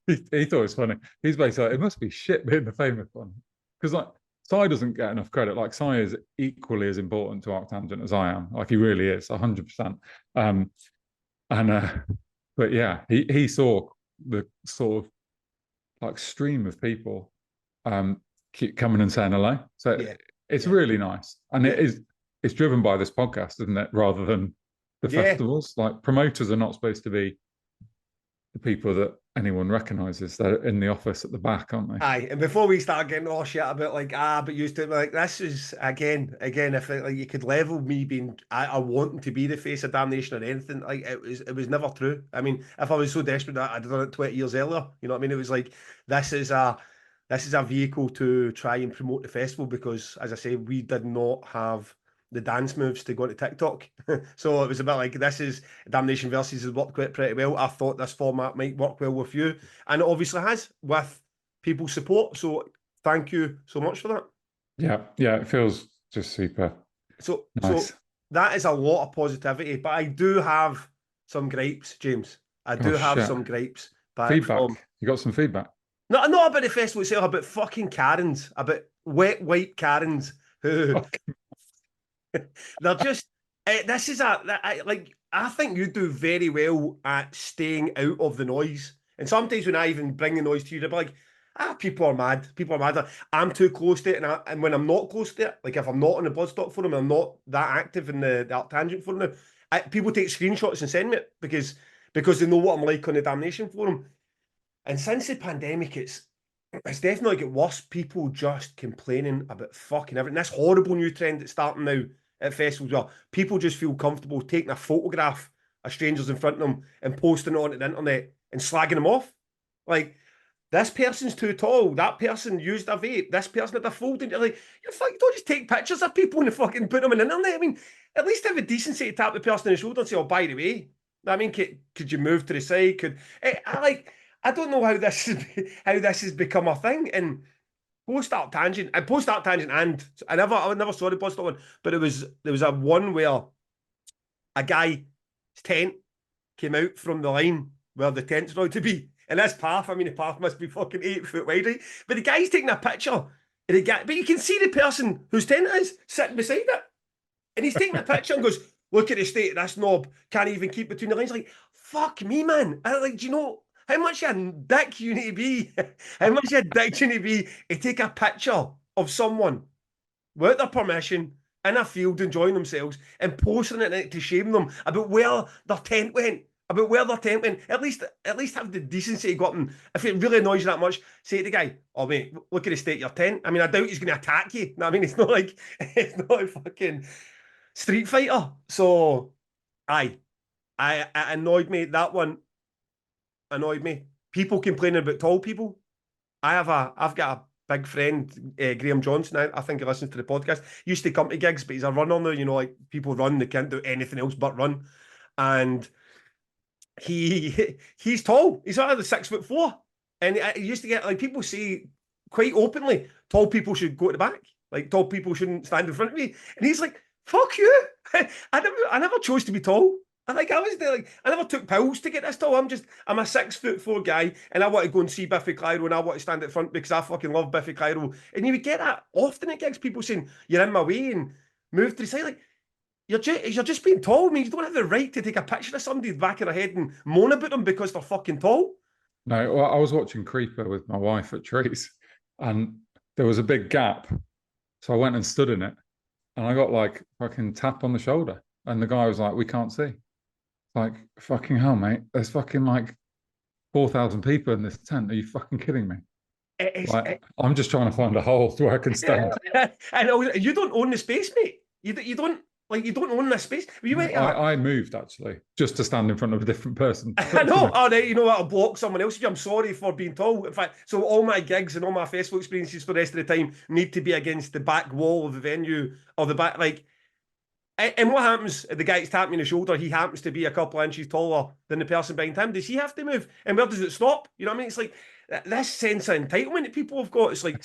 he thought it was funny. He's basically like, it must be shit being the famous one, because like Si doesn't get enough credit. Like Si is equally as important to ArcTanGent as I am. Like he really is, 100%. But yeah, he saw the sort of like stream of people keep coming and saying hello. So it's really nice, and it's driven by this podcast, isn't it? Rather than the festivals. Like promoters are not supposed to be the people that anyone recognises. They're in the office at the back, aren't they? Aye, and before we start getting all shit about like but used to like this is again if like you could level me being I wanting to be the face of damnation or anything, like it was never true. I mean, if I was so desperate that I'd done it 20 years earlier, you know what I mean? It was like this is a vehicle to try and promote the festival because, as I say, we did not have the dance moves to go into TikTok. So it was a bit like this is Damnation Versus has worked quite pretty well. I thought this format might work well with you. And it obviously has with people's support. So thank you so much for that. Yeah, it feels just super. So nice. So that is a lot of positivity, but I do have some gripes, James. I do have some gripes. Feedback. You got some feedback? Not about the festival itself, about fucking Karens, about wet white Karens who they're just. This is I think you do very well at staying out of the noise. And sometimes when I even bring the noise to you, they're like, people are mad. People are mad. I'm too close to it. And when I'm not close to it, like if I'm not on the Bloodstock forum, I'm not that active in the ArcTanGent forum now, people take screenshots and send me it because they know what I'm like on the Damnation forum. And since the pandemic, it's definitely got worse. People just complaining about fucking everything. This horrible new trend that's starting now at festivals where people just feel comfortable taking a photograph of strangers in front of them and posting it onto the internet and slagging them off. Like, this person's too tall. That person used a vape. This person had a fold. And you're like, you don't just take pictures of people and fucking put them on the internet. I mean, at least have a decency to tap the person on the shoulder and say, oh, by the way, I mean, could you move to the side? I don't know how this has become a thing. And post ArcTanGent, and I never saw the post one, but there was a one where a guy's tent came out from the line where the tent's going to be. And this path, I mean, the path must be fucking 8 foot wide, right? But the guy's taking a picture, but you can see the person whose tent it is sitting beside it. And he's taking a picture and goes, look at the state of this knob, can't even keep between the lines. Like, fuck me, man. Do you know how much a dick you need to be? How much a dick you need to be to take a picture of someone without their permission in a field enjoying themselves and posting it to shame them about where their tent went? At least have the decency to go up and, if it really annoys you that much, say to the guy, oh mate, look at the state of your tent. I mean, I doubt he's going to attack you. I mean, it's not like a fucking Street Fighter. So, aye. it annoyed me. That one annoyed me. People complaining about tall people. I've got a big friend, Graham Johnson. I think he listens to the podcast. He used to come to gigs, but he's a runner now. You know, like people run, they can't do anything else but run. And he's tall. He's only 6'4", and he used to get like people say quite openly, tall people should go to the back. Like tall people shouldn't stand in front of me. And he's like, "Fuck you! I never chose to be tall. I was there, like I never took pills to get this tall. I'm a 6'4" guy, and I want to go and see Biffy Clyro, and I want to stand at front because I fucking love Biffy Clyro. And you would get that often at gigs, people saying you're in my way and move to the side. Like you're just being tall. I mean, you don't have the right to take a picture of somebody back of their head and moan about them because they're fucking tall. No, well, I was watching Creeper with my wife at Trees, and there was a big gap. So I went and stood in it, and I got like fucking tapped on the shoulder. And the guy was like, "We can't see." Like, fucking hell, mate. There's fucking like 4,000 people in this tent. Are you fucking kidding me? I'm just trying to find a hole where I can stand. And you don't own the space, mate. You don't own this space. I moved actually just to stand in front of a different person. I know. Oh, right, you know what? I'll block someone else. I'm sorry for being tall. In fact, so all my gigs and all my festival experiences for the rest of the time need to be against the back wall of the venue or the back. Like, and what happens? The guy that's tapping me on the shoulder, he happens to be a couple of inches taller than the person behind him. Does he have to move? And where does it stop? You know what I mean? It's like this sense of entitlement that people have got. It's like,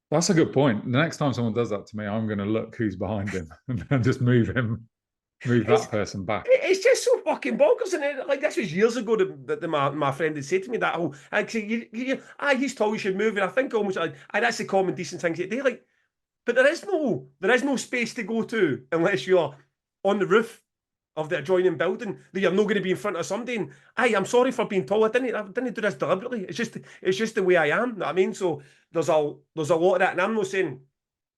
that's a good point. The next time someone does that to me, I'm going to look who's behind him and then just move that person back. It's just so fucking bonkers. And like this was years ago that my friend had said to me that, oh, actually, he's tall, you should move. And I think almost like, that's a common decent thing to do. Like, but there is no space to go to unless you're on the roof of the adjoining building that you're not going to be in front of somebody. And I'm sorry for being tall. I didn't do this deliberately. It's just the way I am. You know what I mean? So there's a lot of that. And I'm not saying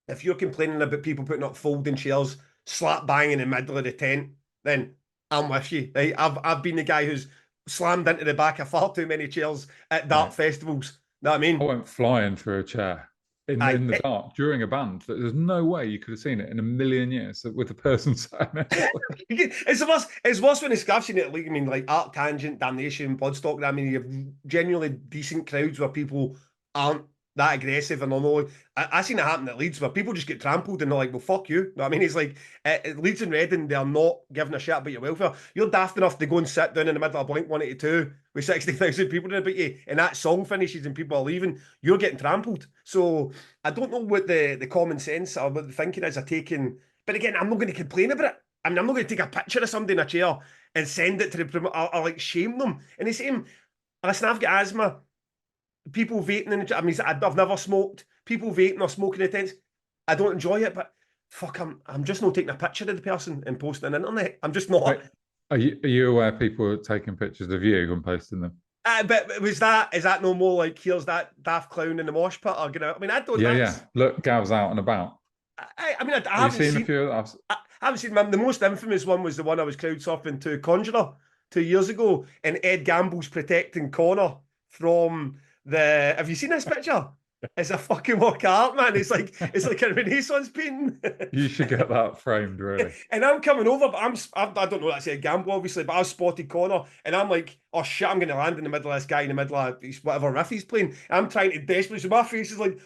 if you're complaining about people putting up folding chairs, slap bang in the middle of the tent, then I'm with you. Right? I've been the guy who's slammed into the back of far too many chairs at dart festivals. You know what I mean? I went flying through a chair in the dark during a band that there's no way you could have seen it in a million years with the person sat next to it. It's worse when it's I've seen it like, I mean, like ArcTanGent, Damnation, Bloodstock. I mean, you have genuinely decent crowds where people aren't that aggressive and all. I seen it happen at Leeds where people just get trampled and they're like, well, fuck you. I mean, it's like at Leeds and Reading, they're not giving a shit about your welfare. You're daft enough to go and sit down in the middle of Blink 182 with 60,000 people in about you, and that song finishes and people are leaving, you're getting trampled. So I don't know what the common sense or what the thinking is of taking, but again, I'm not going to complain about it. I mean, I'm not going to take a picture of somebody in a chair and send it to the promoter or like shame them. And the same, listen, I've got asthma. People vaping in the, I mean, I've never smoked. People vaping or smoking in the tents. I don't enjoy it, but fuck, I'm just not taking a picture of the person and posting it on the internet. I'm just not. Wait, are you aware people are taking pictures of you and posting them? But is that no more like, here's that daft clown in the mosh pit? Or, you know, I mean, I don't. Yeah. Look, Gav's out and about. I mean, I haven't seen a few. I haven't seen them. The most infamous one was the one I was crowd surfing to Conjurer 2 years ago, and Ed Gamble's protecting Connor from the. Have you seen this picture? It's a fucking work of art, man. It's like a Renaissance painting. You should get that framed, really. And I'm coming over, but I don't know that's a gamble, obviously, but I've spotted Connor, and I'm like, oh shit, I'm going to land in the middle of this guy in the middle of whatever riff he's playing. I'm trying to desperately, so my face is like,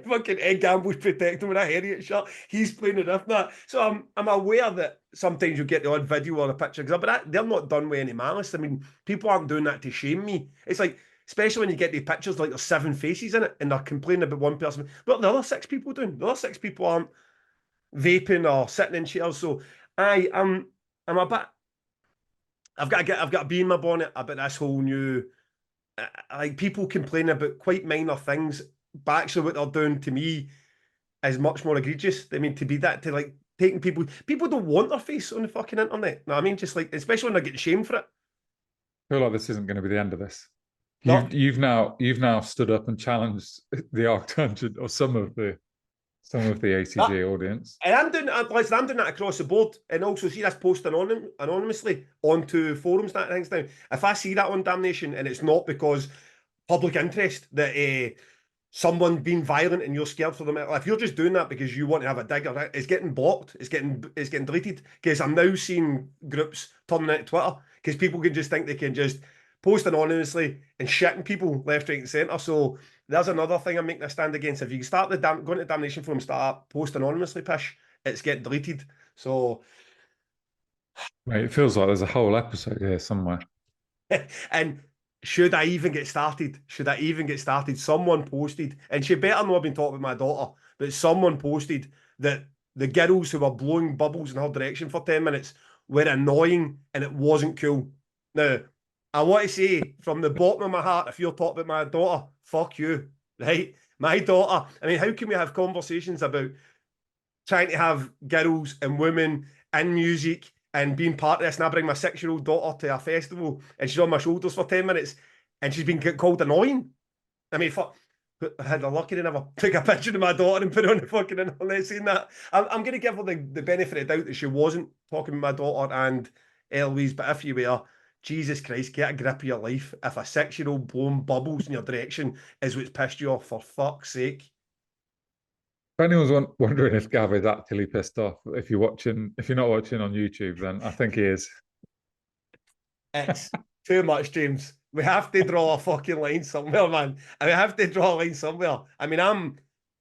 fucking Ed Gamble's protecting with a Harriet shirt. He's playing the riff now. So I'm aware that sometimes you'll get the odd video or a picture, but they're not done with any malice. I mean, people aren't doing that to shame me. It's like, especially when you get the pictures, like there's 7 faces in it, and they're complaining about one person. But the other 6 people doing? The other 6 people aren't vaping or sitting in chairs. So I'm a bit. I've got to be in my bonnet about this whole new. Like people complaining about quite minor things, but actually what they're doing to me is much more egregious. I mean, to like taking people don't want their face on the fucking internet. No, I mean, just like, especially when they're getting shamed for it. I feel like this isn't going to be the end of this. No. You've now stood up and challenged the ArcTanGent or some of the ATG audience. And I'm doing that across the board, and also see this post anonymously onto forums that things now. If I see that on Damnation, and it's not because public interest that someone being violent and you're scared for them. If you're just doing that because you want to have a dig, it's getting blocked. It's getting deleted. Because I'm now seeing groups turning into Twitter because people can just think they can just post anonymously and shitting people left, right, and centre. So there's another thing I'm making a stand against. If you start going to damnation forum, start post anonymously, pish, it's getting deleted. So Mate, it feels like there's a whole episode here somewhere. and should I even get started? Should I even get started? Someone posted, and she better not have been talking with my daughter, but someone posted that the girls who were blowing bubbles in her direction for 10 minutes were annoying and it wasn't cool. Now, I want to say from the bottom of my heart, if you're talking about my daughter, fuck you, right? My daughter, I mean, how can we have conversations about trying to have girls and women in music and being part of this? And I bring my 6-year-old daughter to a festival and she's on my shoulders for 10 minutes and she's been called annoying. I mean, fuck. I had the lucky to never take a picture of my daughter and put it on the fucking internet saying that. I'm going to give her the benefit of the doubt that she wasn't talking with my daughter and Eloise, but if you were, Jesus Christ, get a grip of your life. If a 6-year-old blowing bubbles in your direction is what's pissed you off, for fuck's sake. If anyone's wondering if Gav is actually pissed off, if you're not watching on YouTube, then I think he is. It's too much, James. We have to draw a fucking line somewhere, man. And we have to draw a line somewhere. I mean,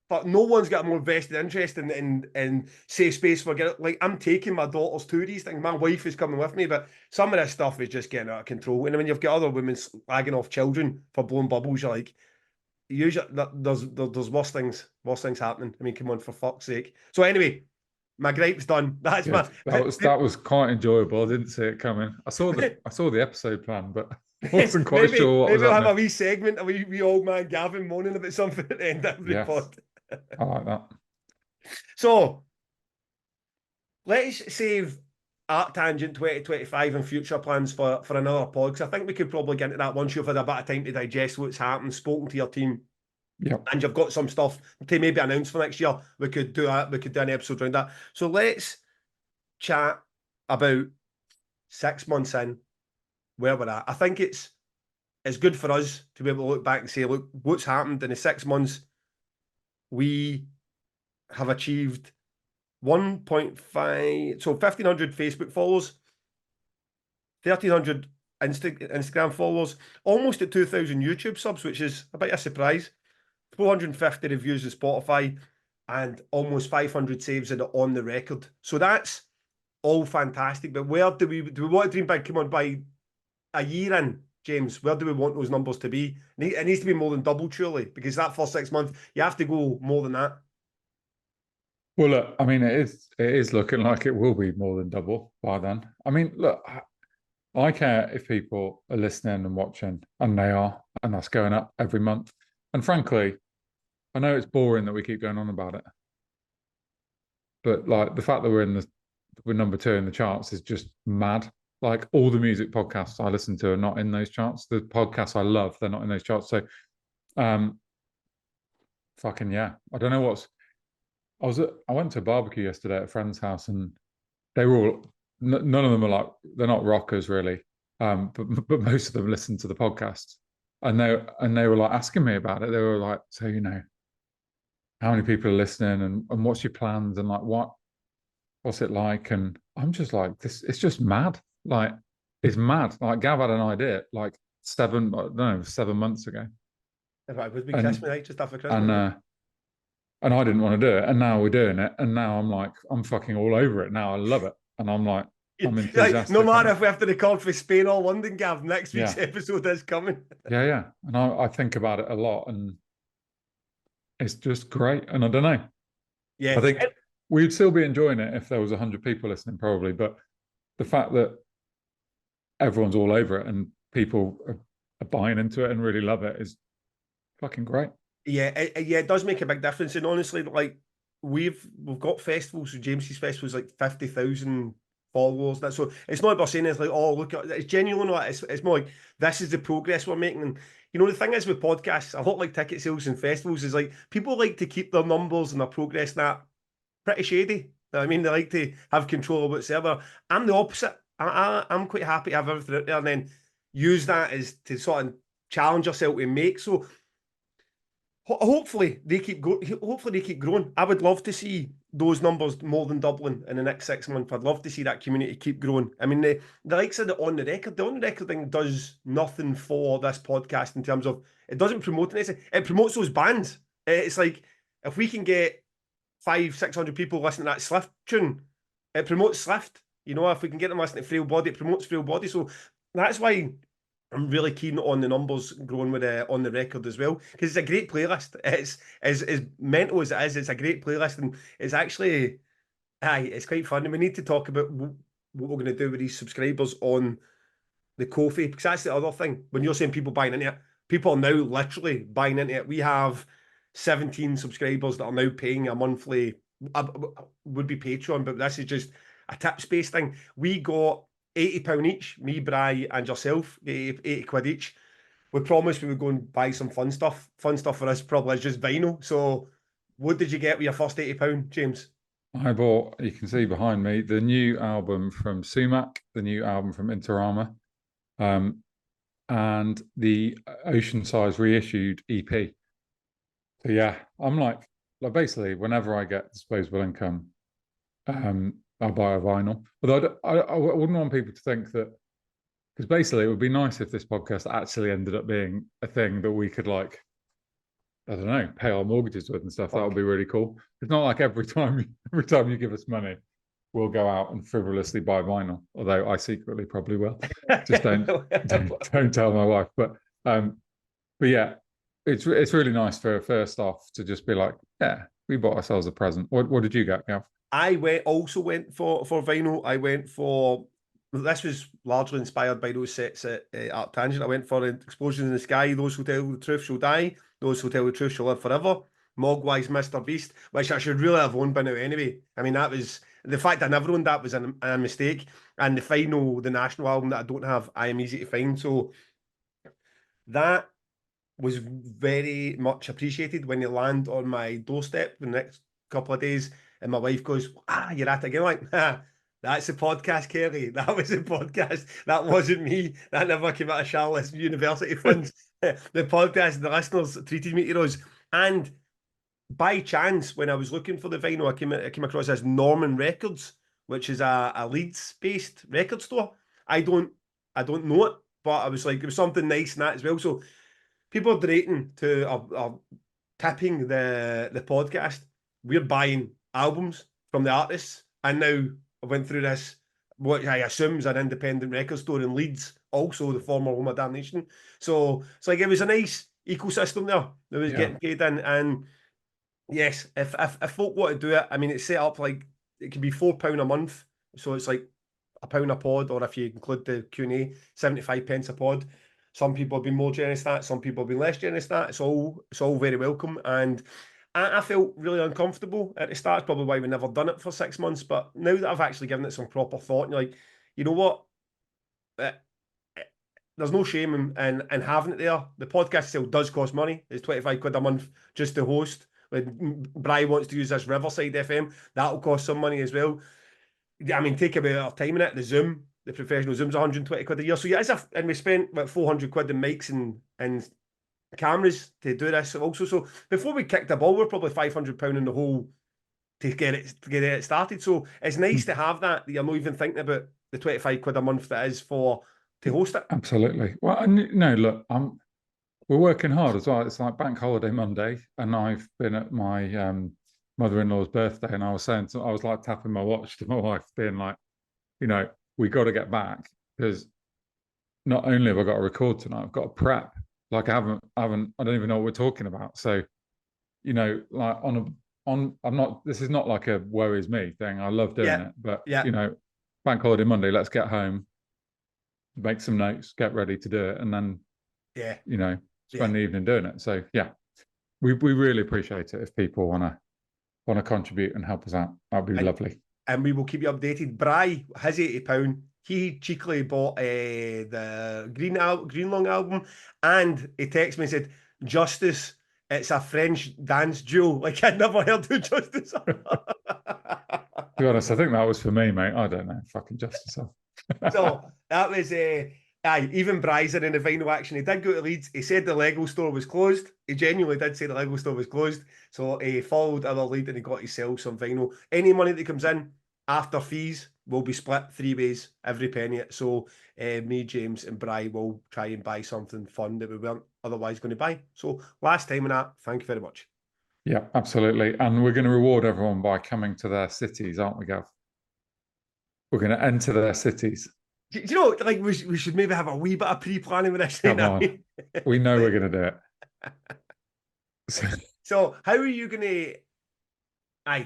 but no one's got a more vested interest in safe space for like I'm taking my daughters to these things. My wife is coming with me, but some of this stuff is just getting out of control. And when you've got other women slagging off children for blowing bubbles, you're like, usually there's worse things happening. I mean, come on, for fuck's sake. So anyway, my gripe's done. That's Yeah, my that was quite enjoyable. I didn't see it coming. I saw the episode plan, but I wasn't quite sure what was maybe I'll have happening. a wee segment, a wee old man Gavin moaning about something at the end of every Yes, pod. I like that. So let's save ArcTanGent 2025 and future plans for another pod, because I think we could probably get into that once you've had a bit of time to digest what's happened, spoken to your team, Yep. and you've got some stuff to maybe announce for next year. We could do an episode around that. So let's chat about 6 months in, where we're at. I think it's good for us to be able to look back and say, look, what's happened in the 6 months. We have achieved 1.5, so 1,500 Facebook followers, 1,300 Instagram followers, almost at 2,000 YouTube subs, which is a bit of a surprise. 450 reviews of Spotify, and almost 500 saves in it on the record. So that's all fantastic. But where do we want to dream big? Come on, by a year in, James, where do we want those numbers to be? It needs to be more than double, surely, because that first 6 months, you have to go more than that. Well, look, I mean, it is looking like it will be more than double by then. I mean, look, I care if people are listening and watching, and they are, and that's going up every month. And frankly, I know it's boring that we keep going on about it, but like the fact that we're number 2 in the charts is just mad. Like all the music podcasts I listen to are not in those charts. The podcasts I love, they're not in those charts. So, fucking yeah. I don't know I went to a barbecue yesterday at a friend's house, and they were all none of them are like, they're not rockers really, but most of them listen to the podcast, and they were like asking me about it. They were like, so how many people are listening, and what's your plans, and like what's it like? And I'm just like, this, it's just mad. Like, it's mad. Like Gav had an idea like 7 months ago, If it would be and Christmas night, just after Christmas. and I didn't want to do it, and now we're doing it, and now I'm like, I'm fucking all over it now. I love it, and I'm like, I'm enthusiastic. No matter if we have to record for Spain or London, Gav, next week's episode is coming. Yeah. And I think about it a lot, and it's just great. And I don't know. Yeah. I think we'd still be enjoying it if there was 100 people listening, probably. But the fact that everyone's all over it and people are buying into it and really love it is fucking great. Yeah, it does make a big difference. And honestly, like we've got festivals, so James's festivals like 50,000 followers. That, so it's not about saying it's like, oh, look, it's genuine. It's more like, this is the progress we're making. And you know, the thing is with podcasts, a lot like ticket sales and festivals, is like people like to keep their numbers and their progress that pretty shady. I mean, they like to have control of whatsoever. I'm the opposite. I'm quite happy to have everything out there and then use that as to sort of challenge yourself to make. So Hopefully they keep hopefully they keep growing. I would love to see those numbers more than doubling in the next 6 months. I'd love to see that community keep growing. I mean, the likes of the on the record thing does nothing for this podcast in terms of it doesn't promote anything. It promotes those bands. It's like if we can get 500-600 people listening to that Slift tune, it promotes Slift. You know, if we can get them listening to Frail Body, it promotes Frail Body. So that's why I'm really keen on the numbers growing with on the record as well, because it's a great playlist. It's as mental as it is. It's a great playlist, and it's actually, it's quite fun. And we need to talk about what we're going to do with these subscribers on the Ko-fi, because that's the other thing. When you're saying people buying into it, people are now literally buying into it. We have 17 subscribers that are now paying a monthly, would be Patreon, but this is just a tip space thing. We got £80 each, me, Bri, and yourself, 80 quid each. We promised we would go and buy some fun stuff. Fun stuff for us probably is just vinyl. So, what did you get with your first £80, James? I bought, you can see behind me, the new album from Sumac, the new album from Interama, and the Ocean Size reissued EP. So yeah, I'm like basically whenever I get disposable income, I'll buy a vinyl. Although I wouldn't want people to think that, because basically it would be nice if this podcast actually ended up being a thing that we could like, I don't know, pay our mortgages with and stuff. That would be really cool. It's not like every time you give us money, we'll go out and frivolously buy vinyl. Although I secretly probably will. Just don't tell my wife. But yeah, it's really nice for first off to just be like, yeah, we bought ourselves a present. What did you get, Gav? I went for vinyl. I went for, this was largely inspired by those sets at ArcTanGent. I went for Explosions in the Sky, Those Who Tell the Truth Shall Die, Those Who Tell the Truth Shall Live Forever, Mogwai's Mr. Beast, which I should really have owned by now anyway. I mean, that was, the fact I never owned that was a mistake. And the final, the National album that I don't have, I Am Easy to Find. So that was very much appreciated when they land on my doorstep the next couple of days, and my wife goes, you're at it again. Like, that's the podcast, Kelly. That was the podcast. That wasn't me. That never came out of Charlotte's university funds. The podcast, the listeners treated me to those. And by chance, when I was looking for the vinyl, I came across this Norman Records, which is a Leeds-based record store. I don't know it, but I was like, it was something nice in that as well. So people are donating to, are tipping the podcast. We're buying albums from the artists, and now I went through this, what I assume is an independent record store in Leeds, also the former home of Damnation. So it's like it was a nice ecosystem there that was getting paid in. And yes, if folk want to do it, I mean, it's set up like it can be £4 a month, so it's like £1 a pod, or if you include the Q&A, 75 pence a pod. Some people have been more generous than that. Some people have been less generous than that. It's all very welcome. And I felt really uncomfortable at the start. It's probably why we've never done it for 6 months. But now that I've actually given it some proper thought, and you're like, you know what? There's no shame in having it there. The podcast still does cost money. It's 25 quid a month just to host. When Bri wants to use this Riverside FM, that'll cost some money as well. I mean, take a bit of time in it. The Zoom, the professional Zoom's 120 quid a year. So yeah, and we spent about 400 quid in mics and cameras to do this also. So before we kicked the ball, we're probably £500 in the hole to get it started. So it's nice to have that you're not even thinking about the 25 quid a month that is for to host it. Absolutely. Well, no, look, we're working hard as well. It's like Bank Holiday Monday, and I've been at my mother-in-law's birthday, and I was saying, I was like tapping my watch to my wife, being like, we got to get back, because not only have I got to record tonight, I've got to prep. Like I don't even know what we're talking about. So, like I'm not. This is not like a woe is me thing. I love doing it, but Bank Holiday Monday, let's get home, make some notes, get ready to do it, and then spend the evening doing it. So yeah, we really appreciate it if people want to contribute and help us out. That'd be lovely. And we will keep you updated. Bri has £80. He cheekily bought the Green Lung album, and he texted me and said, "Justice, it's a French dance duo." Like I'd never heard of Justice. To be honest, I think that was for me, mate. I don't know. Fucking Justice. So that was Aye, even Bryson in the final action, he did go to Leeds. He said the Lego store was closed. He genuinely did say the Lego store was closed. So he followed our lead and he got himself some vinyl. Any money that comes in after fees will be split 3 ways, every penny. So me, James, and Bry will try and buy something fun that we weren't otherwise going to buy. So last time on that, thank you very much. Yeah, absolutely. And we're going to reward everyone by coming to their cities, aren't we, Gav? We're going to enter their cities. Do you know, like we should maybe have a wee bit of pre-planning with this. Come on. We know we're going to do it. So how are you going to?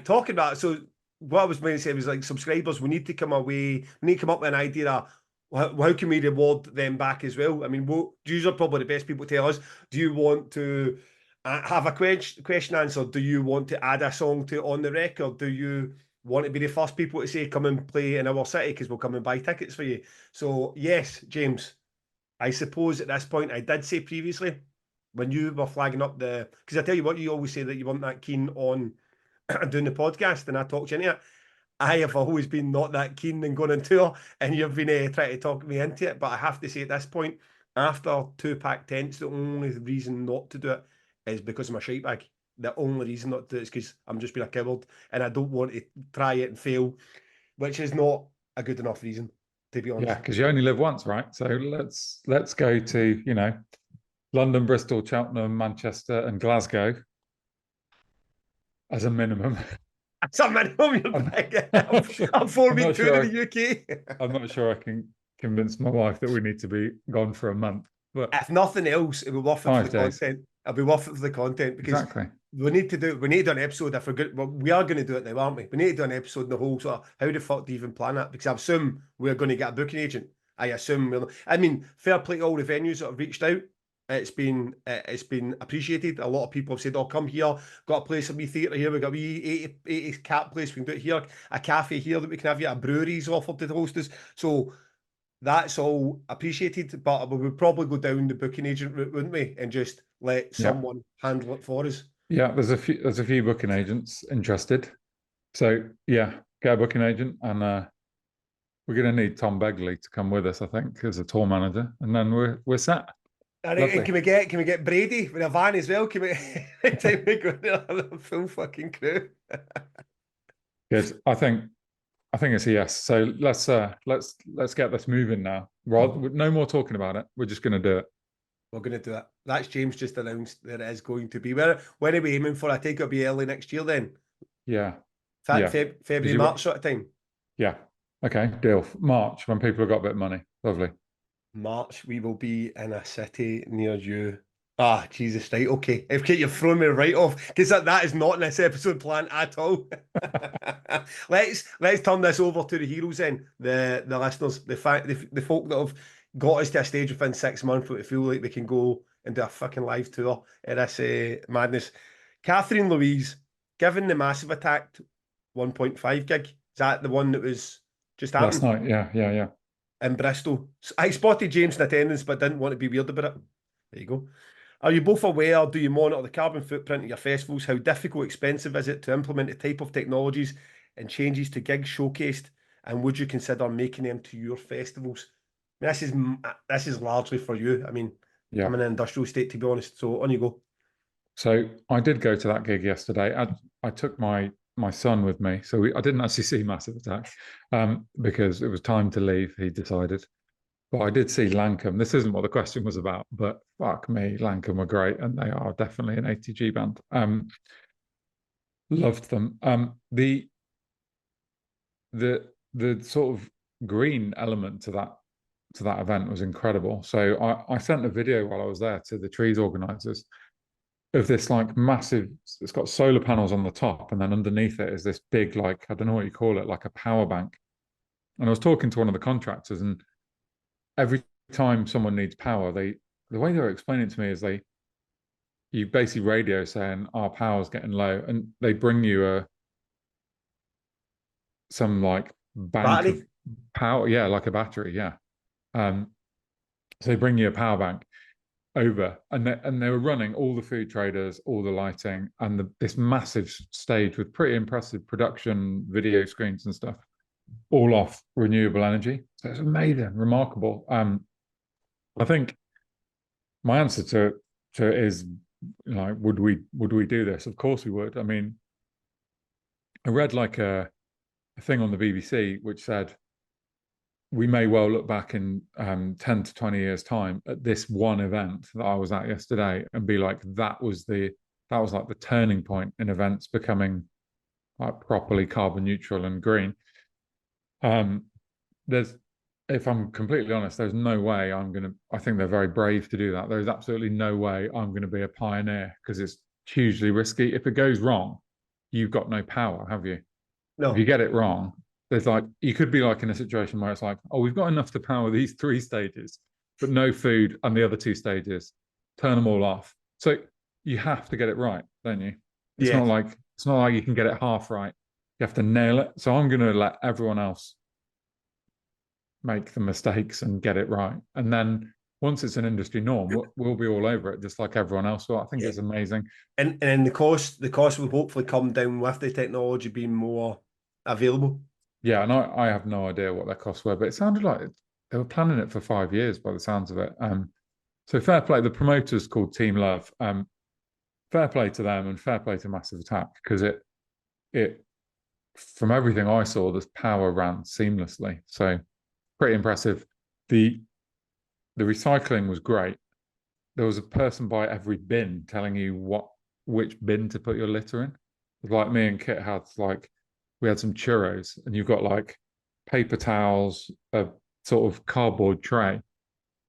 Talking about so what I was going to say was like subscribers. We need to come away. We need to come up with an idea of how can we reward them back as well. I mean, you are probably the best people to tell us. Do you want to have a question answered? Do you want to add a song to on the record? Do you want to be the first people to say come and play in our city because we'll come and buy tickets for you? So yes, James. I suppose at this point I did say previously when you were flagging up because I tell you what, you always say that you weren't that keen on doing the podcast, and I talked you into it. I have always been not that keen in going on tour, and you've been trying to talk me into it. But I have to say at this point, after 2-pack tents, the only reason not to do it is because of my shite bag. The only reason not to do it is because I'm just being a coward and I don't want to try it and fail, which is not a good enough reason, to be honest. Yeah, because you only live once, right? So let's go to, London, Bristol, Cheltenham, Manchester, and Glasgow as a minimum. That's a minimum. I'm 4 weeks sure to the UK. I'm not sure I can convince my wife that we need to be gone for a month. But if nothing else, it'll be worth it for the 5 days. content. It'll be worth it for the content because exactly. we need to do an episode. I forget. Well, we are going to do it now, aren't we? We need to do an episode in the whole sort of how the fuck do you even plan that? Because I assume we're going to get a booking agent. I assume we're. I mean, fair play to all the venues that have reached out. It's been appreciated. A lot of people have said, "Oh, come here. Got a place, a wee theatre here. We got a wee 80 cat place. We can do it here. A cafe here that we can have you. A brewery's offered to host us." So that's all appreciated, but we would probably go down the booking agent route, wouldn't we? And just let someone handle it for us. Yeah, there's a few booking agents interested. So yeah, get a booking agent, and we're going to need Tom Begley to come with us, I think, as a tour manager, and then we're set. And can we get Brady with a van as well? Can we time we go there a full fucking crew? Good. I think it's a yes. So let's get this moving now. No more talking about it. We're just going to do it. We're going to do it. That's James just announced that it is going to be. When are we aiming for? I think it'll be early next year then. Yeah. February, March sort of time. Yeah. Okay. Deal. March, when people have got a bit of money. Lovely. March, we will be in a city near you. Ah, Jesus, right, okay. You've thrown me right off, because that is not in this episode plan at all. let's turn this over to the heroes then, the listeners, the folk that have got us to a stage within 6 months where we feel like we can go and do a fucking live tour of this madness. Catherine Louise, given the Massive Attack 1.5 gig, is that the one that was just happened? Last night, yeah. In Bristol. I spotted James in attendance, but didn't want to be weird about it. There you go. Are you both aware, do you monitor the carbon footprint of your festivals? How difficult, expensive is it to implement the type of technologies and changes to gigs showcased? And would you consider making them to your festivals? I mean, this is largely for you. I mean, yeah. I'm in an industrial state, to be honest. So on you go. So I did go to that gig yesterday. I took my son with me. So I didn't actually see Massive Attack because it was time to leave, he decided. But I did see Lankum. This isn't what the question was about, but fuck me, Lankum were great, and they are definitely an ATG band. Loved them. The sort of green element to that event was incredible. So I sent a video while I was there to the trees organisers of this like massive, it's got solar panels on the top, and then underneath it is this big, like, I don't know what you call it, like a power bank. And I was talking to one of the contractors, and every time someone needs power, the way they were explaining it to me is you basically radio saying our power's getting low, and they bring you some like bank of power, yeah, like a battery, yeah. So they bring you a power bank over, and they were running all the food traders, all the lighting, and this massive stage with pretty impressive production video screens and stuff, all off renewable energy. So it's amazing, remarkable. I think my answer to it is like, would we do this? Of course we would. I mean, I read like a thing on the BBC which said we may well look back in 10 to 20 years time at this one event that I was at yesterday and be like, that was like the turning point in events becoming like properly carbon neutral and green. There's, if I'm completely honest, there's no way I think they're very brave to do that. There's absolutely no way I'm going to be a pioneer because it's hugely risky. If it goes wrong, you've got no power, have you? If you No. get it wrong, there's like, you could be like in a situation where it's like, oh, we've got enough to power these 3 stages, but no food on the other 2 stages. Turn them all off. So you have to get it right, don't you? It's Yeah. not like you can get it half right. You have to nail it. So I'm going to let everyone else make the mistakes and get it right. And then once it's an industry norm, we'll be all over it, just like everyone else. So I think Yeah. it's amazing. And the cost will hopefully come down with the technology being more available. Yeah, and I have no idea what their costs were, but it sounded like they were planning it for 5 years by the sounds of it. So fair play. The promoters called Team Love. Fair play to them and fair play to Massive Attack because it from everything I saw, this power ran seamlessly. So pretty impressive. The recycling was great. There was a person by every bin telling you which bin to put your litter in. Like me and Kit had we had some churros and you've got like paper towels, a sort of cardboard tray,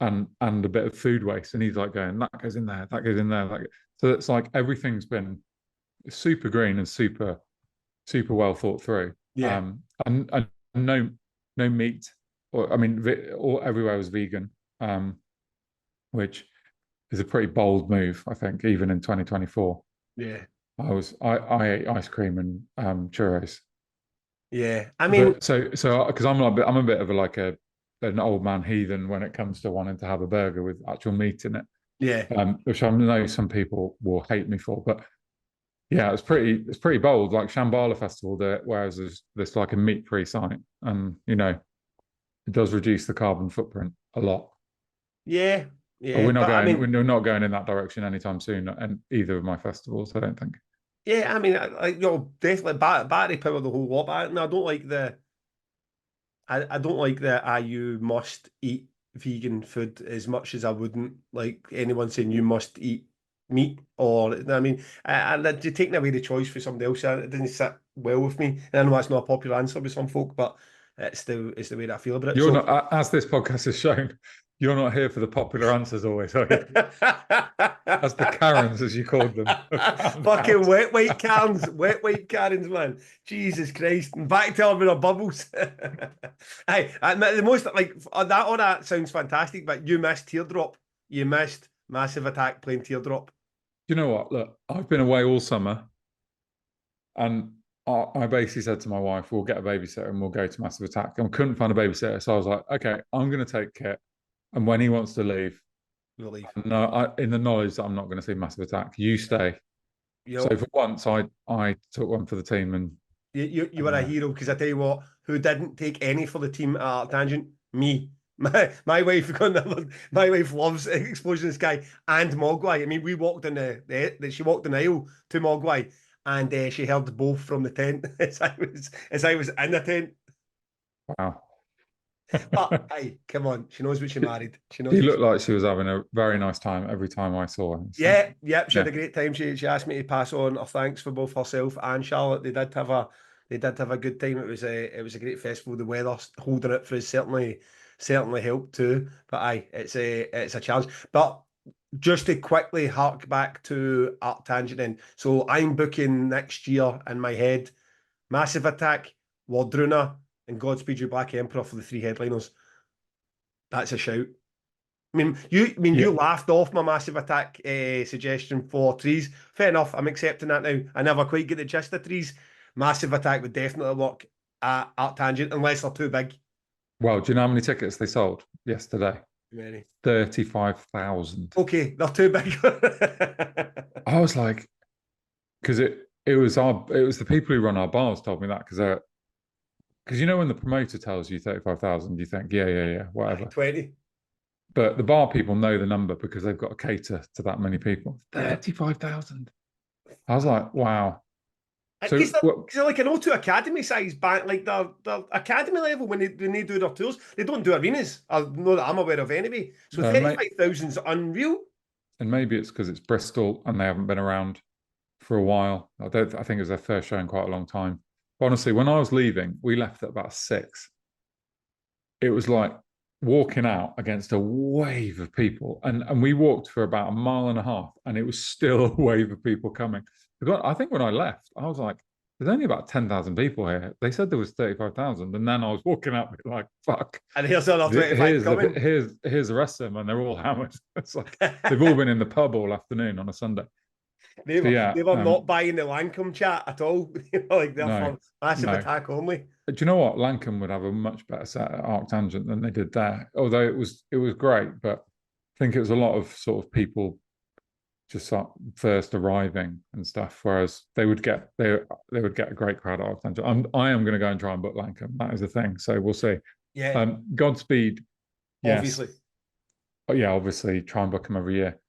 and a bit of food waste. And he's like going, that goes in there, that goes in there. So it's like everything's been super green and super well thought through. Yeah. And no meat, or I mean, everywhere was vegan, which is a pretty bold move, I think, even in 2024. Yeah. I ate ice cream and churros. Yeah. I mean, But so because I'm a bit of an old man heathen when it comes to wanting to have a burger with actual meat in it, yeah. which I know some people will hate me for, but yeah, it's pretty bold. Like Shambhala Festival, whereas there's like a meat-free site, and it does reduce the carbon footprint a lot. Yeah. But Yeah. But I mean, we're not going in that direction anytime soon, and either of my festivals, I don't think. yeah, I mean, definitely battery power the whole lot. But I don't like I don't like you must eat vegan food as much as I wouldn't like anyone saying you must eat meat or I mean, you're taking away the choice for somebody else. It doesn't sit well with me. And I know that's not a popular answer with some folk, but it's the way that I feel about it. You're So not, as this podcast has shown, you're not here for the popular answers always, are you? As the Karens, as you called them, have found fucking out. wet white Karens, man. Jesus Christ! And back to our bubbles. Hey, the most like that. All that sounds fantastic, but you missed Teardrop. You missed Massive Attack playing Teardrop. You know what? Look, I've been away all summer, and I basically said to my wife, "We'll get a babysitter and we'll go to Massive Attack." And I couldn't find a babysitter, so I was like, "Okay, I'm going to take Kit, and when he wants to leave, Relief. no, in the knowledge that I'm not going to see Massive Attack, you stay." You So know, for once, I took one for the team, and you were a hero because I tell you what, who didn't take any for the team at ArcTanGent? Me. My wife my wife loves Explosion in the Sky and Mogwai. I mean, we walked in she walked in the aisle to Mogwai and she held both from the tent as I was in the tent. wow. But hey, come on, she knows what she married. She knows She what looked like she was having a very nice time every time I saw her. So, yeah, yep, she yeah. had a great time. She asked me to pass on her thanks for both herself and Charlotte. They did have a good time. It was a great festival. The weather holding it for us certainly helped too. But aye, it's a challenge. But just to quickly hark back to Art Tangent then. So I'm booking next year in my head Massive Attack, Wardruna, and Godspeed You Black Emperor for the 3 headliners. That's a shout. I mean, you Yeah. laughed off my Massive Attack suggestion for trees. Fair enough, I'm accepting that now. I never quite get the gist of trees. Massive Attack would definitely work at Tangent unless they're too big. Well, do you know how many tickets they sold yesterday? Many. 35,000. Okay, they're too big. I was like, because it was the people who run our bars told me that because when the promoter tells you 35,000, you think, yeah, Aye, whatever. 20. But the bar people know the number because they've got to cater to that many people. Yeah. 35,000. I was like, wow. Because So they're like an O2 Academy size band, like they're academy level when they do their tours. They don't do arenas. I know that I'm aware of anyway. So mate, 35,000 is unreal. and maybe it's because it's Bristol and they haven't been around for a while. I think it was their first show in quite a long time. But honestly, when I was leaving, we left at about 6. It was like walking out against a wave of people, and we walked for about a mile and a half, and it was still a wave of people coming. I think when I left, I was like, "There's only about 10,000 people here." They said there was 35,000, and then I was walking out like, "Fuck!" And here's another 25 coming. Here's the rest of them, and they're all hammered. It's like they've all been in the pub all afternoon on a Sunday. They So were, yeah, they were not buying the Lancome chat at all. Like they're no, for massive no. attack only. Do you know what? Lancome would have a much better set at ArcTanGent than they did there. Although it was great, but I think it was a lot of sort of people just first arriving and stuff. Whereas they would get a great crowd at ArcTanGent. I am going to go and try and book Lancome. That is the thing. So we'll see. Yeah, Godspeed, yes, obviously. but yeah, obviously try and book them every year.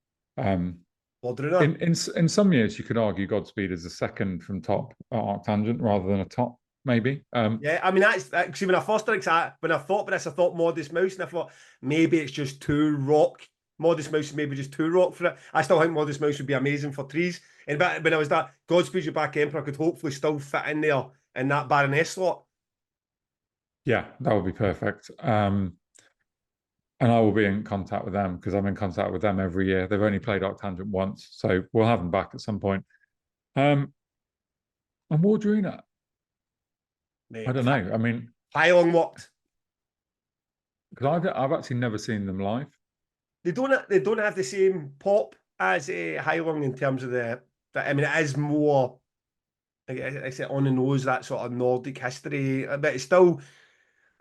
Wardruna. In some years, you could argue Godspeed is a second from top at ArcTanGent rather than a top, maybe. Yeah, I mean that's actually when I first when I thought about this, I thought Modest Mouse, and I thought maybe it's just too rock. Modest Mouse is maybe just too rock for it. I still think Modest Mouse would be amazing for trees. And but when I was that Godspeed You Back Emperor could hopefully still fit in there in that Baroness slot. Yeah, that would be perfect. And I will be in contact with them because I'm in contact with them every year. They've only played ArcTanGent once, so we'll have them back at some point. And Wardruna, Mate, I don't know. I mean, Pylon worked. because I've actually never seen them live. They don't have the same pop as Hylung in terms of I mean it is more I say on the nose, that sort of Nordic history, but it's still.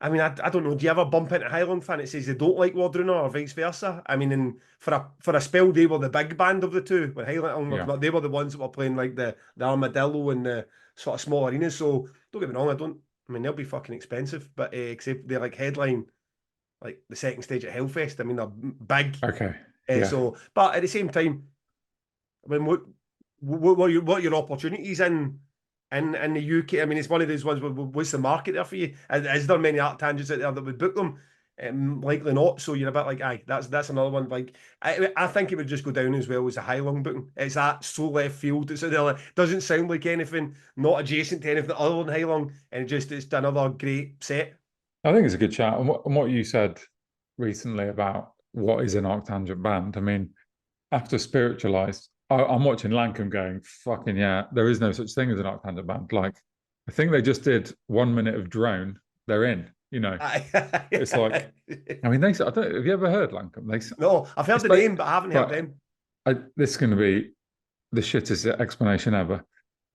I mean, I don't know. Do you ever bump into Highland fan that says they don't like Wardruna or vice versa? I mean, for a spell, they were the big band of the two. When Highland were Yeah. they were the ones that were playing like the Armadillo and the sort of small arenas. So don't get me wrong. I mean, they'll be fucking expensive, but except they're like headline like the second stage at Hellfest. I mean, they're big. Okay. Yeah. So, but at the same time, I mean, what are your opportunities in the UK? I mean, it's one of those ones. What's the market there for you? Is there many ArcTanGents out there that would book them? Likely not. So you're a bit like, aye, that's another one. Like, I think it would just go down as well as a Highlung booking. It's that so left field. It's doesn't sound like anything, not adjacent to anything other than Highlung, and it's another great set. I think it's a good chat. And what you said recently about what is an ArcTanGent band, I mean, after Spiritualized, I'm watching Lancome going, fucking yeah, there is no such thing as an ArcTanGent band. Like, I think they just did 1 minute of Drone. They're in, you know. It's like, I mean, have you ever heard Lancome? No, I've heard the name, but I haven't heard them. This is going to be the shittest explanation ever.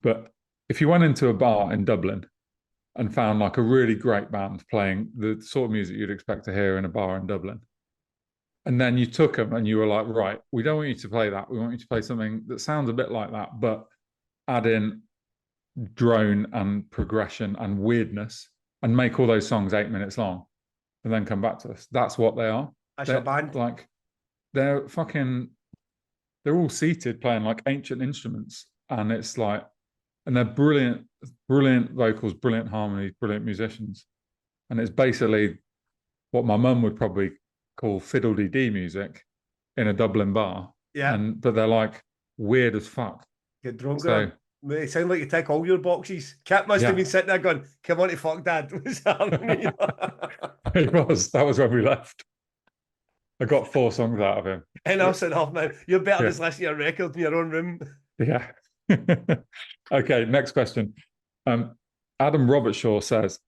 But if you went into a bar in Dublin and found like a really great band playing the sort of music you'd expect to hear in a bar in Dublin, and then you took them and you were like, right, we don't want you to play that. We want you to play something that sounds a bit like that, but add in drone and progression and weirdness and make all those songs 8 minutes long and then come back to us. That's what they are. That's your band. Like, they're all seated playing like ancient instruments. And it's like, and they're brilliant, brilliant vocals, brilliant harmonies, brilliant musicians. And it's basically what my mum would probably call fiddle-dee-dee music in a Dublin bar. Yeah. But they're like weird as fuck. Get drunk. So, they sound like you tick all your boxes. Kit must have been sitting there going, come on to fuck dad. That was when we left. I got 4 songs out of him. Enough's enough, man. You're better just listening to your record in your own room. Yeah. Okay, next question. Adam Robertshaw says,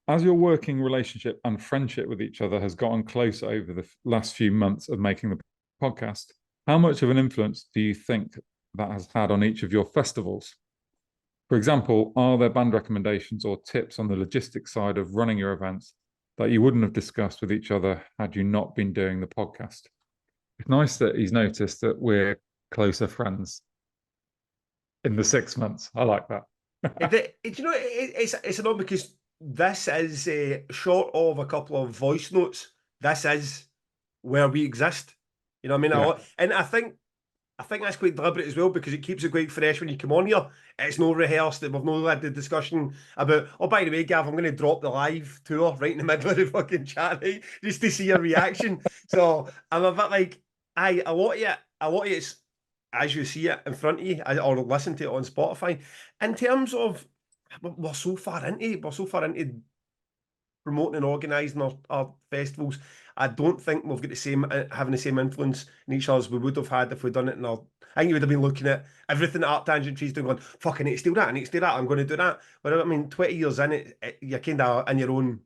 as your working relationship and friendship with each other has gotten closer over the last few months of making the podcast, how much of an influence do you think that has had on each of your festivals? For example, are there band recommendations or tips on the logistics side of running your events that you wouldn't have discussed with each other had you not been doing the podcast? It's nice that he's noticed that we're closer friends in the 6 months. I like that. You know, it's annoying because this is short of a couple of voice notes. This is where we exist. You know what I mean? Yeah. And I think that's quite deliberate as well because it keeps it quite fresh when you come on here. It's no rehearsed. We've no had the discussion about, oh, by the way, Gav, I'm going to drop the live tour right in the middle of the fucking chat, right? Just to see your reaction. So I'm a bit like, a lot of it's as you see it in front of you or listen to it on Spotify. In terms of, we're so far into promoting and organising our festivals. I don't think we've got the same having the same influence in each other as we would have had if we'd done it in our. I think you would have been looking at everything that ArcTanGent Tree's doing, going, "Fuck, I need to steal that. I need to steal that. I'm going to do that." But I mean, 20 years in it, you're kind of in your own.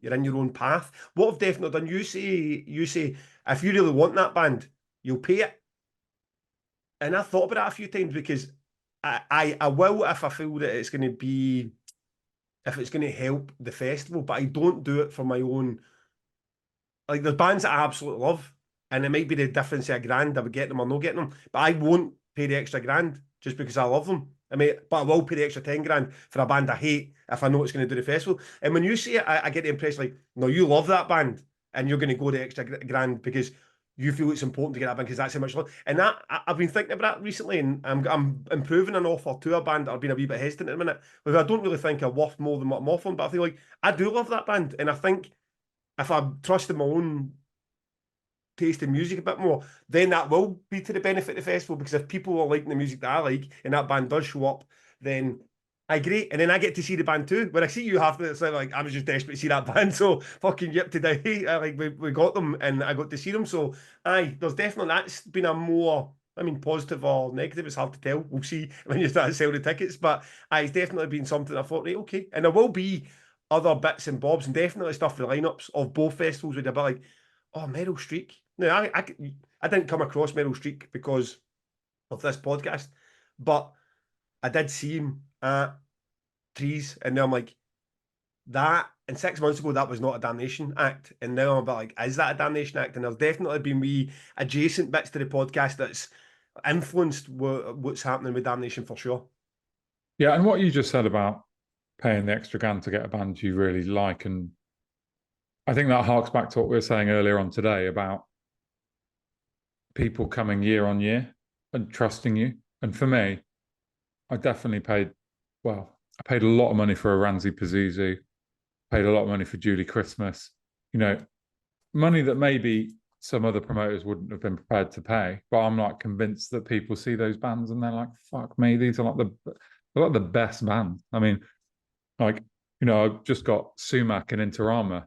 You're in your own path. What I've definitely done, you say, if you really want that band, you'll pay it. And I thought about that a few times because I will if I feel that it's going to be if it's going to help the festival, but I don't do it for my own. Like there's bands that I absolutely love, and it might be the difference of a grand. I would get them or not getting them, but I won't pay the extra grand just because I love them. I mean, but I will pay the extra 10 grand for a band I hate if I know it's going to do the festival. And when you see it, I get the impression like, no, you love that band, and you're going to go the extra grand because you feel it's important to get that band because that's how much love. And I've been thinking about that recently, and I'm improving an offer to a band that I've been a wee bit hesitant at the minute. Because I don't really think are worth more than what I'm offering, but I feel like I do love that band, and I think if I trust in my own taste in music a bit more, then that will be to the benefit of the festival. Because if people are liking the music that I like and that band does show up, then I agree. And then I get to see the band too. When I see you half the it's like I was just desperate to see that band, so fucking yip today. Like we got them and I got to see them. So aye, there's definitely that's been a more I mean positive or negative, it's hard to tell. We'll see when you start to sell the tickets. But aye, it's definitely been something I thought, right, okay. And there will be other bits and bobs and definitely stuff for the lineups of both festivals would be like, oh, Meryl Streep. No, I didn't come across Meryl Streep because of this podcast, but I did see him at Trees, and now I'm like, that, and 6 months ago, that was not a Damnation act. And now I'm about like, is that a Damnation act? And there's definitely been wee adjacent bits to the podcast that's influenced what's happening with Damnation for sure. Yeah, and what you just said about paying the extra grand to get a band you really like, and I think that harks back to what we were saying earlier on today about people coming year on year and trusting you. And for me, I definitely paid, well, I paid a lot of money for a Ramsey Pazuzu, paid a lot of money for Julie Christmas, you know, money that maybe some other promoters wouldn't have been prepared to pay. But I'm like convinced that people see those bands and they're like, fuck me, these are like the best band. I mean, like, you know, I've just got Sumac and Interama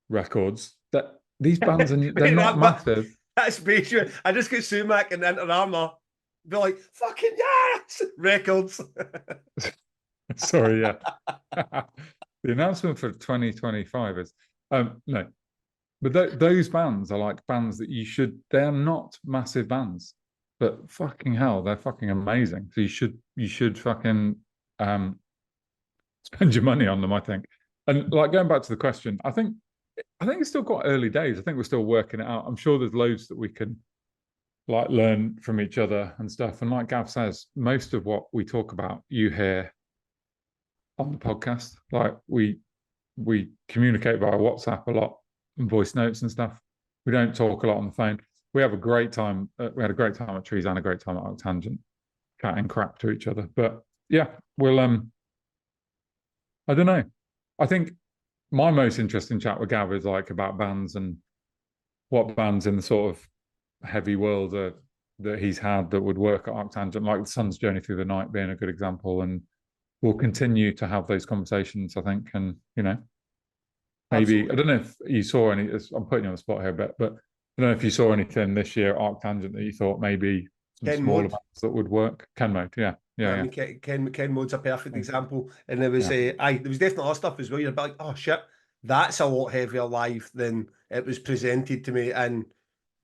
records that these bands are they're not massive. That's basically, I just get Sumac and Enter Armour. Be like, fucking yes! Records. Sorry, yeah. The announcement for 2025 is no, but those bands are like bands that they're not massive bands, but fucking hell, they're fucking amazing. So you should fucking spend your money on them, I think. And like going back to the question, I think it's still quite early days. I think we're still working it out. I'm sure there's loads that we can like learn from each other and stuff. And like Gav says, most of what we talk about, you hear on the podcast. Like we communicate via WhatsApp a lot and voice notes and stuff. We don't talk a lot on the phone. We have a great time. We had a great time at Trees and a great time at ArcTanGent, chatting crap to each other. But yeah, we'll I don't know. I think my most interesting chat with Gav is like about bands and what bands in the sort of heavy world that he's had that would work at ArcTanGent, like the Sun's Journey Through the Night being a good example. And we'll continue to have those conversations, I think. And, you know, maybe, absolutely. I don't know if you saw any, I'm putting you on the spot here, but I don't know if you saw anything this year at ArcTanGent that you thought maybe some Ken smaller Mode. bands that would work. Ken Mode, yeah. I mean, Ken Mode's a perfect example. And there was, there was definitely other stuff as well. You're like, oh shit, that's a lot heavier live than it was presented to me in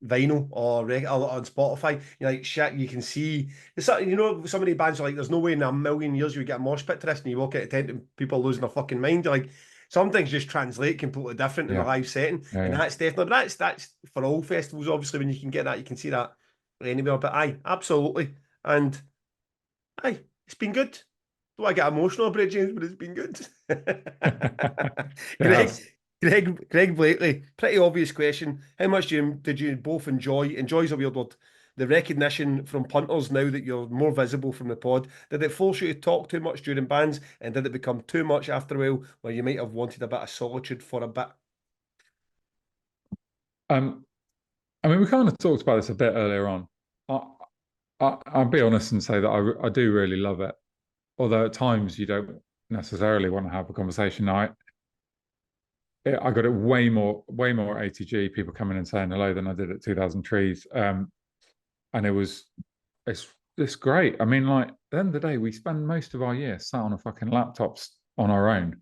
vinyl or on Spotify. You're like, shit, you can see. It's, you know, some of the bands are like, there's no way in a million years you would get a mosh pit to this, and you walk out of tent and people losing their fucking mind. You're like, some things just translate completely different in a live setting. And that's definitely, but that's for all festivals, obviously, when you can get that, you can see that anywhere. But aye, absolutely. And aye, it's been good. Don't I get emotional about it, James, but it's been good. Greg, Greg Blakely, pretty obvious question. How much did you both enjoy's a weird word, the recognition from punters now that you're more visible from the pod? Did it force you to talk too much during bands, and did it become too much after a while where you might have wanted a bit of solitude for a bit? Um, I mean, we kind of talked about this a bit earlier on. I, I'll be honest and say that I do really love it, although at times you don't necessarily want to have a conversation. I got it way more ATG people coming and saying hello than I did at 2000 Trees, and it's great. I mean, like at the end of the day, we spend most of our year sat on a fucking laptops on our own,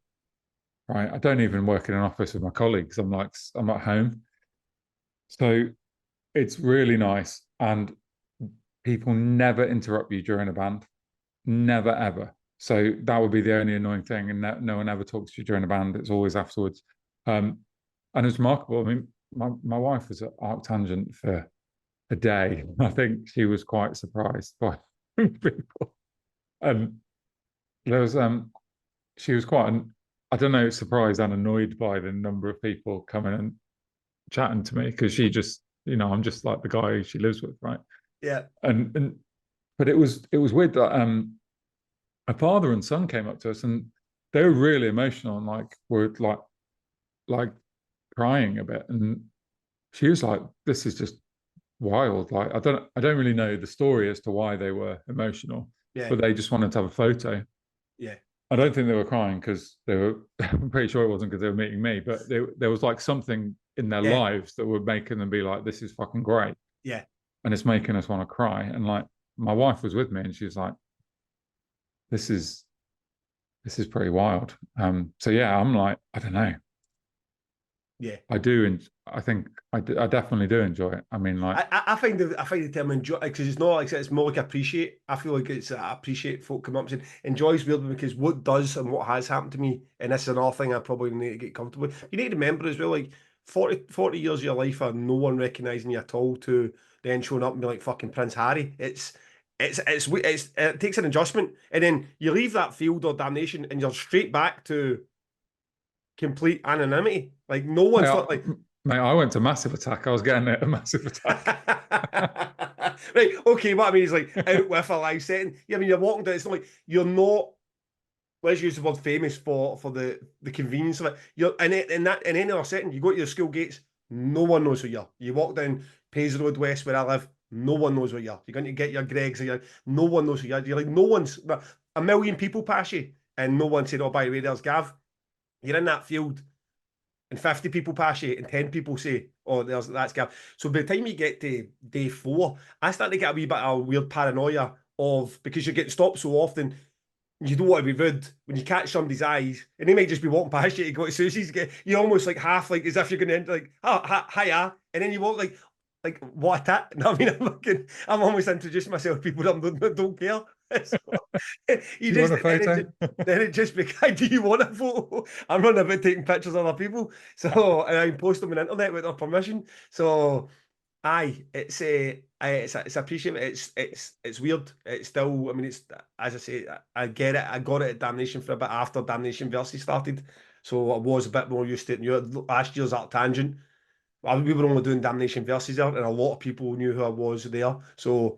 right? I don't even work in an office with my colleagues. I'm at home, so it's really nice, and people never interrupt you during a band, never ever. So that would be the only annoying thing, and no one ever talks to you during a band. It's always afterwards, um, and it's remarkable. I mean, my wife was at ArcTanGent for a day. I think she was quite surprised by people. And there was she was quite I don't know, surprised and annoyed by the number of people coming and chatting to me because she just, I'm just like the guy she lives with, right? Yeah, And but it was weird that my father and son came up to us and they were really emotional and like were like crying a bit. And she was like, "This is just wild." Like I don't really know the story as to why they were emotional, yeah, but they just wanted to have a photo. yeah, I don't think they were crying because they were. I'm pretty sure it wasn't because they were meeting me, but there was like something in their yeah, lives that were making them be like, "This is fucking great," yeah, and it's making us want to cry. And like my wife was with me, and she was like, "This is this is pretty wild." So yeah, I'm like, I don't know. yeah. I do, and I think I definitely do enjoy it. I mean, like, I find the term enjoy because it's not like I said, it's more like appreciate. I feel like it's appreciate folk come up and say enjoy's weird because what does and what has happened to me, and this is another thing I probably need to get comfortable with. You need to remember as well, like 40 years of your life are no one recognising you at all to then showing up and be like fucking Prince Harry. It takes an adjustment, and then you leave that field or damnation, and you're straight back to complete anonymity. Like no mate, one's I, thought like mate, I went to Massive Attack. I was getting a Massive Attack. right, okay, what I mean is like out with a live setting. Yeah, I mean you're walking down, it's not like you're not, let's use the word famous for the convenience of it. You're in any other setting, you go to your school gates, no one knows who you are. You walk down Pays Road West where I live, no one knows who you are. You're going to get your Gregs, no one knows who you are. You're like, no one's a million people pass you, and no one said, oh, by the way, there's Gav. You're in that field and 50 people pass you and 10 people say, oh, that's Gav. So by the time you get to day 4, I start to get a wee bit of weird paranoia of, because you're getting stopped so often, you don't want to be rude when you catch somebody's eyes and they might just be walking past you to go to Susie's. You almost like half like as if you're going to enter like, oh, hiya. And then you walk like what a tit. No, I mean, I'm almost introducing myself to people that don't care. So, you Do you just want a photo? then it just becomes, do you want a photo? I'm running about taking pictures of other people. So and I post them on the internet with their permission. So aye, it's appreciated. It's weird. It's still. I mean, it's as I say. I get it. I got it at Damnation for a bit after Damnation Versus started, so I was a bit more used to it. Last year's ArcTanGent, we were only doing Damnation Versus there, and a lot of people knew who I was there. So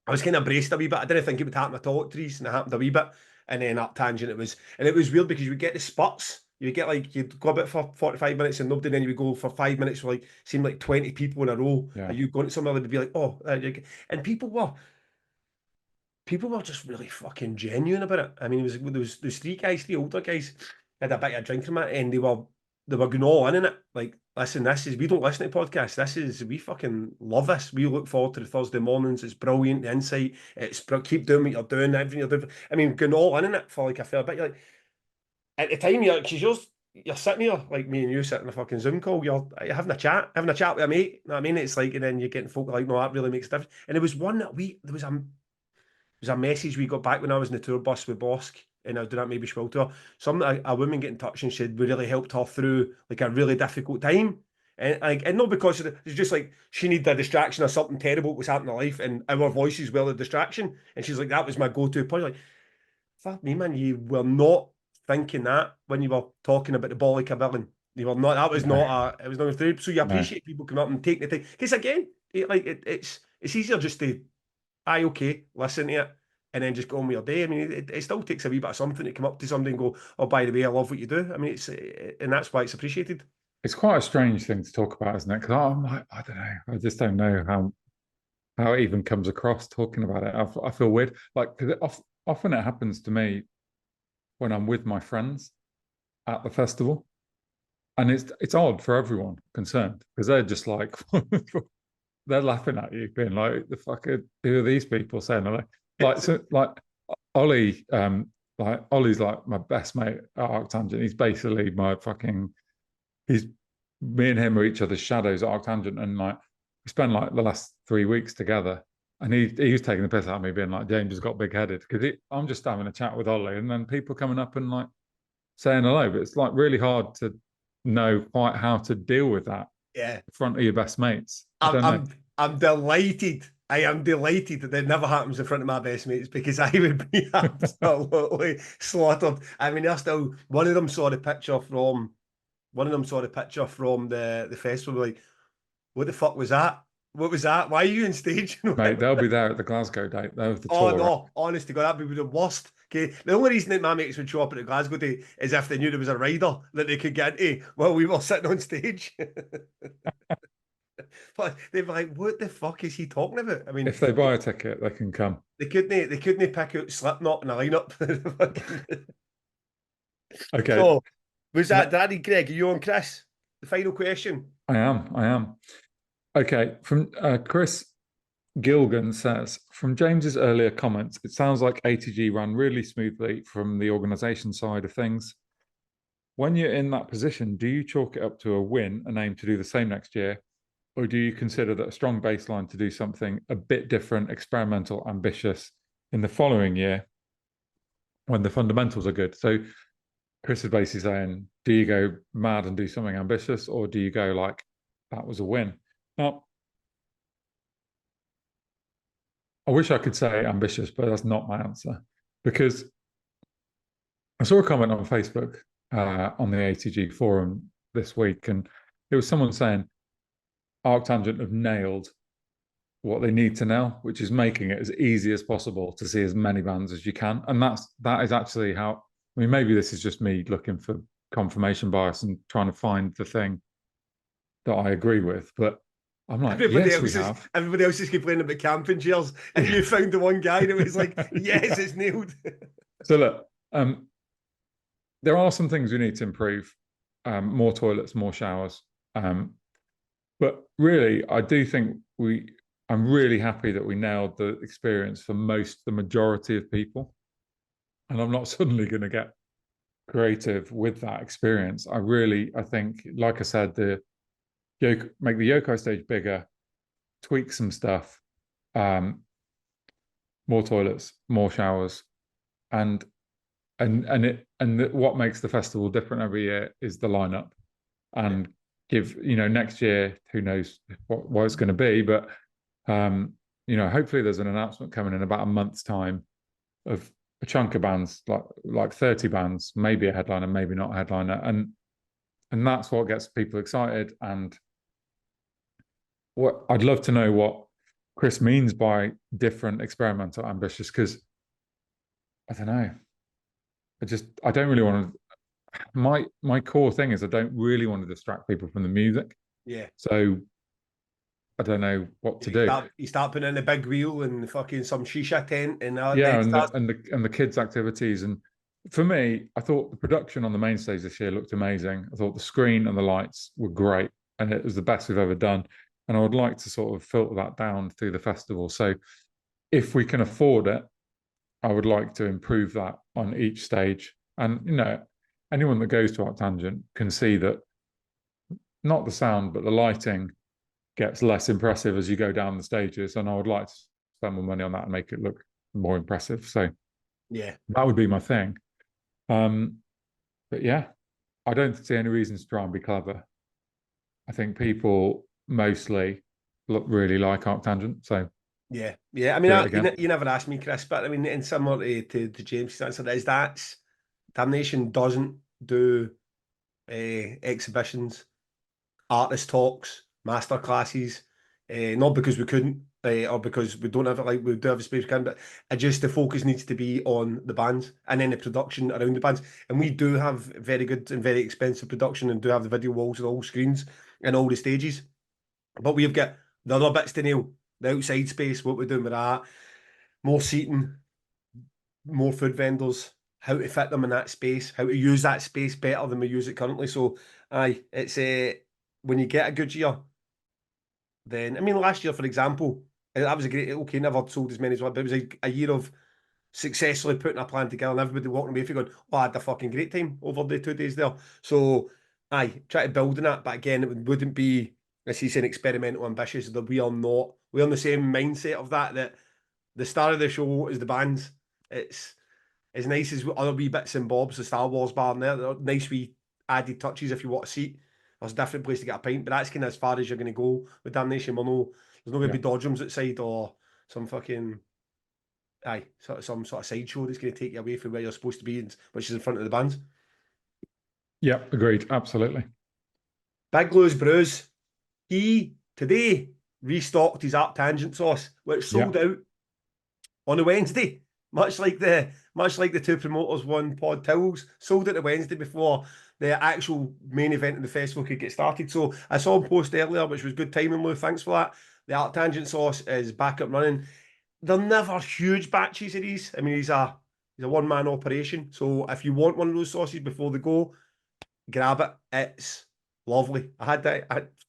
I was kind of braced a wee bit. I didn't think it would happen at all at Trees, and it happened a wee bit. And then ArcTanGent, it was weird because you would get the spurts. You get like you'd go a bit for 45 minutes and nobody, then you would go for 5 minutes for like seemed like 20 people in a row. Yeah. And you going to somewhere that would be like, oh, and people were just really fucking genuine about it. I mean, there was three older guys, had a bit of drink from it, and they were going all in it. Like, listen, we don't listen to podcasts. We fucking love this. We look forward to the Thursday mornings. It's brilliant. The insight. Keep doing what you're doing. Everything you're doing. I mean, going all in it for like a fair bit. You're like, at the time, because you're sitting here like me and you sitting in a fucking Zoom call. You're having a chat with a mate. You know what I mean? It's like, and then you're getting folk like, no, that really makes a difference. And there was one that was a message we got back when I was in the tour bus with Bossk and I was doing that maybe Schwil tour. A woman get in touch and said we really helped her through like a really difficult time. And not because it's just like she needed a distraction or something terrible was happening in her life, and our voices were the distraction. And she's like, that was my go-to point. Like, fuck me, man, you were not thinking that when you were talking about the bollock of villain. You were not. That was No, not a. It was not through. So you no. appreciate people coming up and taking the time. Because again, it's easier just to, aye, okay, listen to it, and then just go on with your day. I mean, it still takes a wee bit of something to come up to somebody and go, oh, by the way, I love what you do. I mean, and that's why it's appreciated. It's quite a strange thing to talk about, isn't it? Because I'm like, I don't know. I just don't know how it even comes across talking about it. I feel weird. Like, because often it happens to me when I'm with my friends at the festival, and it's odd for everyone concerned because they're just like they're laughing at you, being like, "The fuck who are these people saying?" Like Ollie, like Ollie's like my best mate at ArcTanGent. He's basically my fucking. He's me and him are each other's shadows at ArcTanGent, and like we spent like the last 3 weeks together. And he was taking the piss out of me, being like, "James has got big headed," because I'm just having a chat with Ollie, and then people coming up and like saying hello, but it's like really hard to know quite how to deal with that Yeah, in front of your best mates. I I'm don't know. I'm I'm delighted. I am delighted that it never happens in front of my best mates because I would be absolutely slaughtered. I mean, they're still one of them saw the picture from the festival. Like, what the fuck was that? What was that? Why are you on stage? Mate, they'll be there at the Glasgow date. They're the Oh tour. no, honest to God, that'd be the worst. Okay, the only reason that my mates would show up at the Glasgow day is if they knew there was a rider that they could get into while we were sitting on stage. But they'd be like, "What the fuck is he talking about?" I mean, If they buy a ticket, they can come. they couldn't pick out Slipknot in a lineup. Okay. So was that Daddy Greg? Are you on, Chris? The final question. I am. I am. Okay. From Chris Gilgan says, from James's earlier comments, it sounds like ATG ran really smoothly from the organisation side of things. When you're in that position, do you chalk it up to a win and aim to do the same next year? Or do you consider that a strong baseline to do something a bit different, experimental, ambitious in the following year when the fundamentals are good? So Chris is basically saying, do you go mad and do something ambitious, or do you go like, that was a win? Now, I wish I could say ambitious, but that's not my answer, because I saw a comment on Facebook on the ATG forum this week, and it was someone saying ArcTanGent have nailed what they need to nail, which is making it as easy as possible to see as many bands as you can. And that is actually how, I mean, maybe this is just me looking for confirmation bias and trying to find the thing that I agree with. But I'm like, Everybody yes, we else is have. everybody else is complaining about camping chairs, and you found the one guy that was like, "Yes, it's nailed." So look, there are some things we need to improve. More toilets, more showers. But really, I do think I'm really happy that we nailed the experience for the majority of people. And I'm not suddenly going to get creative with that experience. I think, like I said, make the yokai stage bigger, tweak some stuff, um, more toilets, more showers, and what makes the festival different every year is the lineup. Yeah. And give next year, who knows what it's going to be, but hopefully there's an announcement coming in about a month's time of a chunk of bands, like 30 bands, maybe a headliner, maybe not a headliner, and that's what gets people excited. And what I'd love to know what Chris means by different, experimental, ambitious, because I don't know. I don't really want to. My core thing is I don't really want to distract people from the music. Yeah. So I don't know what to You do. start, you start putting in a big wheel and fucking some shisha tent, and Yeah, then starts. and the kids' activities. And for me, I thought the production on the main stage this year looked amazing. I thought the screen and the lights were great, and it was the best we've ever done. And I would like to sort of filter that down through the festival. So if we can afford it, I would like to improve that on each stage. And anyone that goes to ArcTanGent can see that not the sound, but the lighting gets less impressive as you go down the stages. And I would like to spend more money on that and make it look more impressive. So Yeah. that would be my thing. But yeah, I don't see any reasons to try and be clever. I think people mostly really like ArcTanGent. So Yeah, yeah. I mean, do it again. you never asked me, Chris, but I mean, in similar to James' answer, is that Damnation doesn't do exhibitions, artist talks, master classes. Not because we couldn't, or because we don't have it, like we do have a space we can, but just the focus needs to be on the bands and then the production around the bands. And we do have very good and very expensive production and do have the video walls and all screens and all the stages. But we've got the other bits to nail, the outside space, what we're doing with that, more seating, more food vendors, how to fit them in that space, how to use that space better than we use it currently. So, aye, it's when you get a good year, then I mean, last year, for example, that was a great. Okay, never sold as many as one, but it was a year of successfully putting a plan together and everybody walking away from going, "Oh, I had a fucking great time over the 2 days there." So, aye, try to build on that, but again, it wouldn't be, as he's saying, experimental, ambitious. That we are not. We're on the same mindset of that. That the star of the show is the bands. It's as nice as other wee bits and bobs, the Star Wars bar in there. They're nice wee added touches if you want a seat. There's a different place to get a pint, but that's kind of as far as you're going to go with Damnation. We're no, there's not going to Yeah. be dodgems outside or some fucking some sort of sideshow that's going to take you away from where you're supposed to be, which is in front of the bands. Yeah, agreed. Absolutely. Big Lou's Brews. He today restocked his ArcTanGent sauce, which sold out on a Wednesday, much like the two promoters won Pod Towels, sold it the Wednesday before the actual main event of the festival could get started. So I saw him post earlier, which was good timing, Lou. Thanks for that. The ArcTanGent sauce is back up running. They're never huge batches of these. I mean, he's a one-man operation. So if you want one of those sauces before they go, grab it. It's lovely.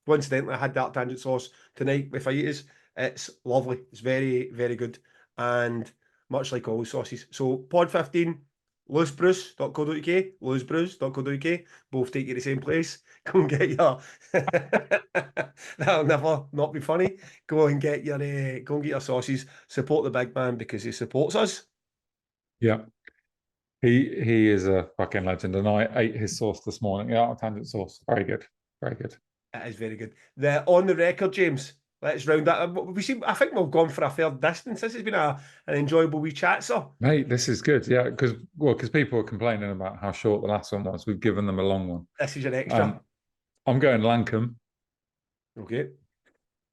Coincidentally, I had that tangent sauce tonight with fajitas. It's lovely. It's very, very good. And much like all sauces. So pod 15, loosebrews.co.uk, loosebrews.co.uk, both take you to the same place. Go and get your that'll never not be funny. Go and get your sauces. Support the big man because he supports us. Yeah. He is a fucking legend, and I ate his sauce this morning. Yeah, tangent sauce, very good, very good. It is very good. The on the record, James. Let's round that. I think we've gone for a fair distance. This has been an enjoyable wee chat, sir. Mate, this is good. Yeah, because people were complaining about how short the last one was. We've given them a long one. This is an extra. I'm going Lankum. Okay.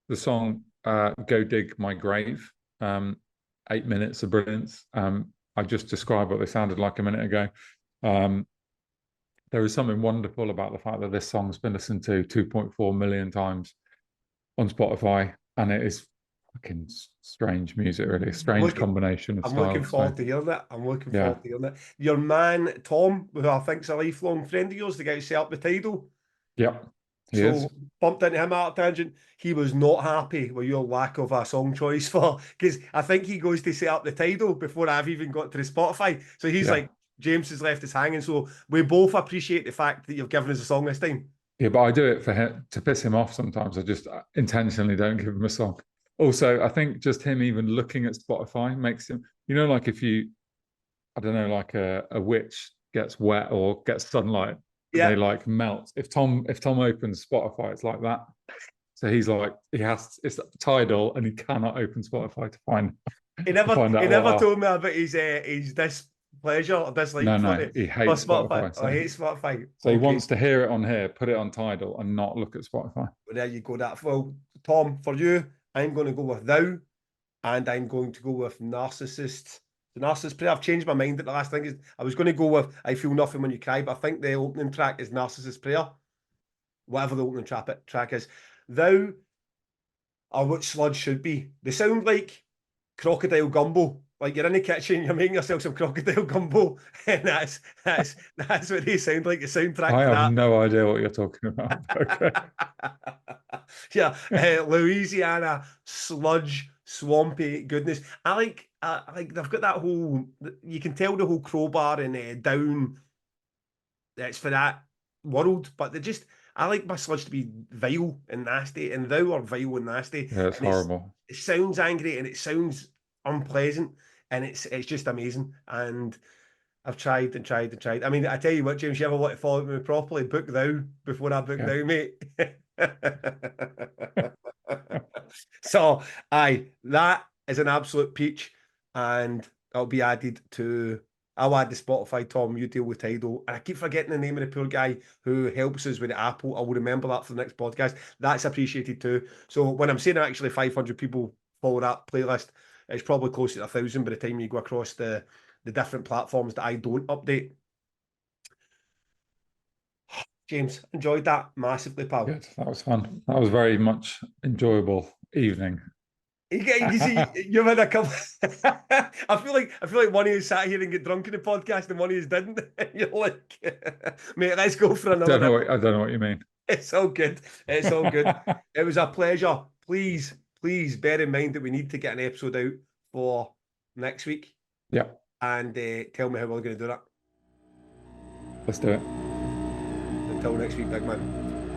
The song "Go Dig My Grave." 8 minutes of brilliance. I just described what they sounded like a minute ago. There is something wonderful about the fact that this song's been listened to 2.4 million times on Spotify, and it is fucking strange music, really. A strange combination of I'm looking styles. forward to hearing that. I'm looking Yeah. forward to hearing that. Your man, Tom, who I think's a lifelong friend of yours, the guy who set up the Tidal. Yep. He So is. bumped into him at Tangent. He was not happy with your lack of a song choice for, because I think he goes to set up the Tidal before I've even got to the Spotify. So he's Yeah. like, James has left us hanging. So we both appreciate the fact that you've given us a song this time. Yeah, but I do it for him to piss him off sometimes. I just intentionally don't give him a song. Also, I think just him even looking at Spotify makes him, like if you, I don't know, like a witch gets wet or gets sunlight, Yeah. they like melt. If Tom opens Spotify, it's like that. So he's like, it's Tidal and he cannot open Spotify to find He to find out he never what. told me about his displeasure or dislike No, he hates Spotify. I hate Spotify. So he wants to hear it on here, put it on Tidal, and not look at Spotify. Well, there you go. Well, Tom, for you, I'm going to go with Thou, and I'm going to go with Narcissist. The Narcissist Prayer. I've changed my mind at the last thing. I was going to go with I Feel Nothing When You Cry, but I think the opening track is Narcissist Prayer. Whatever the opening track is. Thou are what sludge should be. They sound like crocodile gumbo. Like you're in the kitchen, you're making yourself some crocodile gumbo, and that's what they sound like. The soundtrack I for have that. no idea what you're talking about. Okay. Yeah, Louisiana sludge, swampy goodness. I like they've got that whole. You can tell the whole crowbar and down. It's for that world, but they just. I like my sludge to be vile and nasty, and thou are vile and nasty. Yeah, it's And horrible. it sounds angry and it sounds unpleasant, and it's just amazing. And I've tried and tried and tried. I mean, I tell you what, James, you ever want to follow me properly? Book thou before I book thou, mate. So, aye, that is an absolute peach, and it'll be added to I'll add the Spotify, Tom, you deal with Tidal. And I keep forgetting the name of the poor guy who helps us with the Apple. I will remember that for the next podcast. That's appreciated too. So when I'm saying actually 500 people follow that playlist, it's probably closer to 1,000 by the time you go across the different platforms that I don't update. James, enjoyed that massively, pal. Good. That was fun. That was very much enjoyable evening. You see, you've had a couple. I feel like one of you sat here and get drunk in the podcast, and one of you didn't. You're like, mate, let's go for another. I don't know what you mean. It's all good. It's all good. It was a pleasure. Please, please bear in mind that we need to get an episode out for next week. Yeah. And tell me how we're going to do that. Let's do it. Until next week, big man.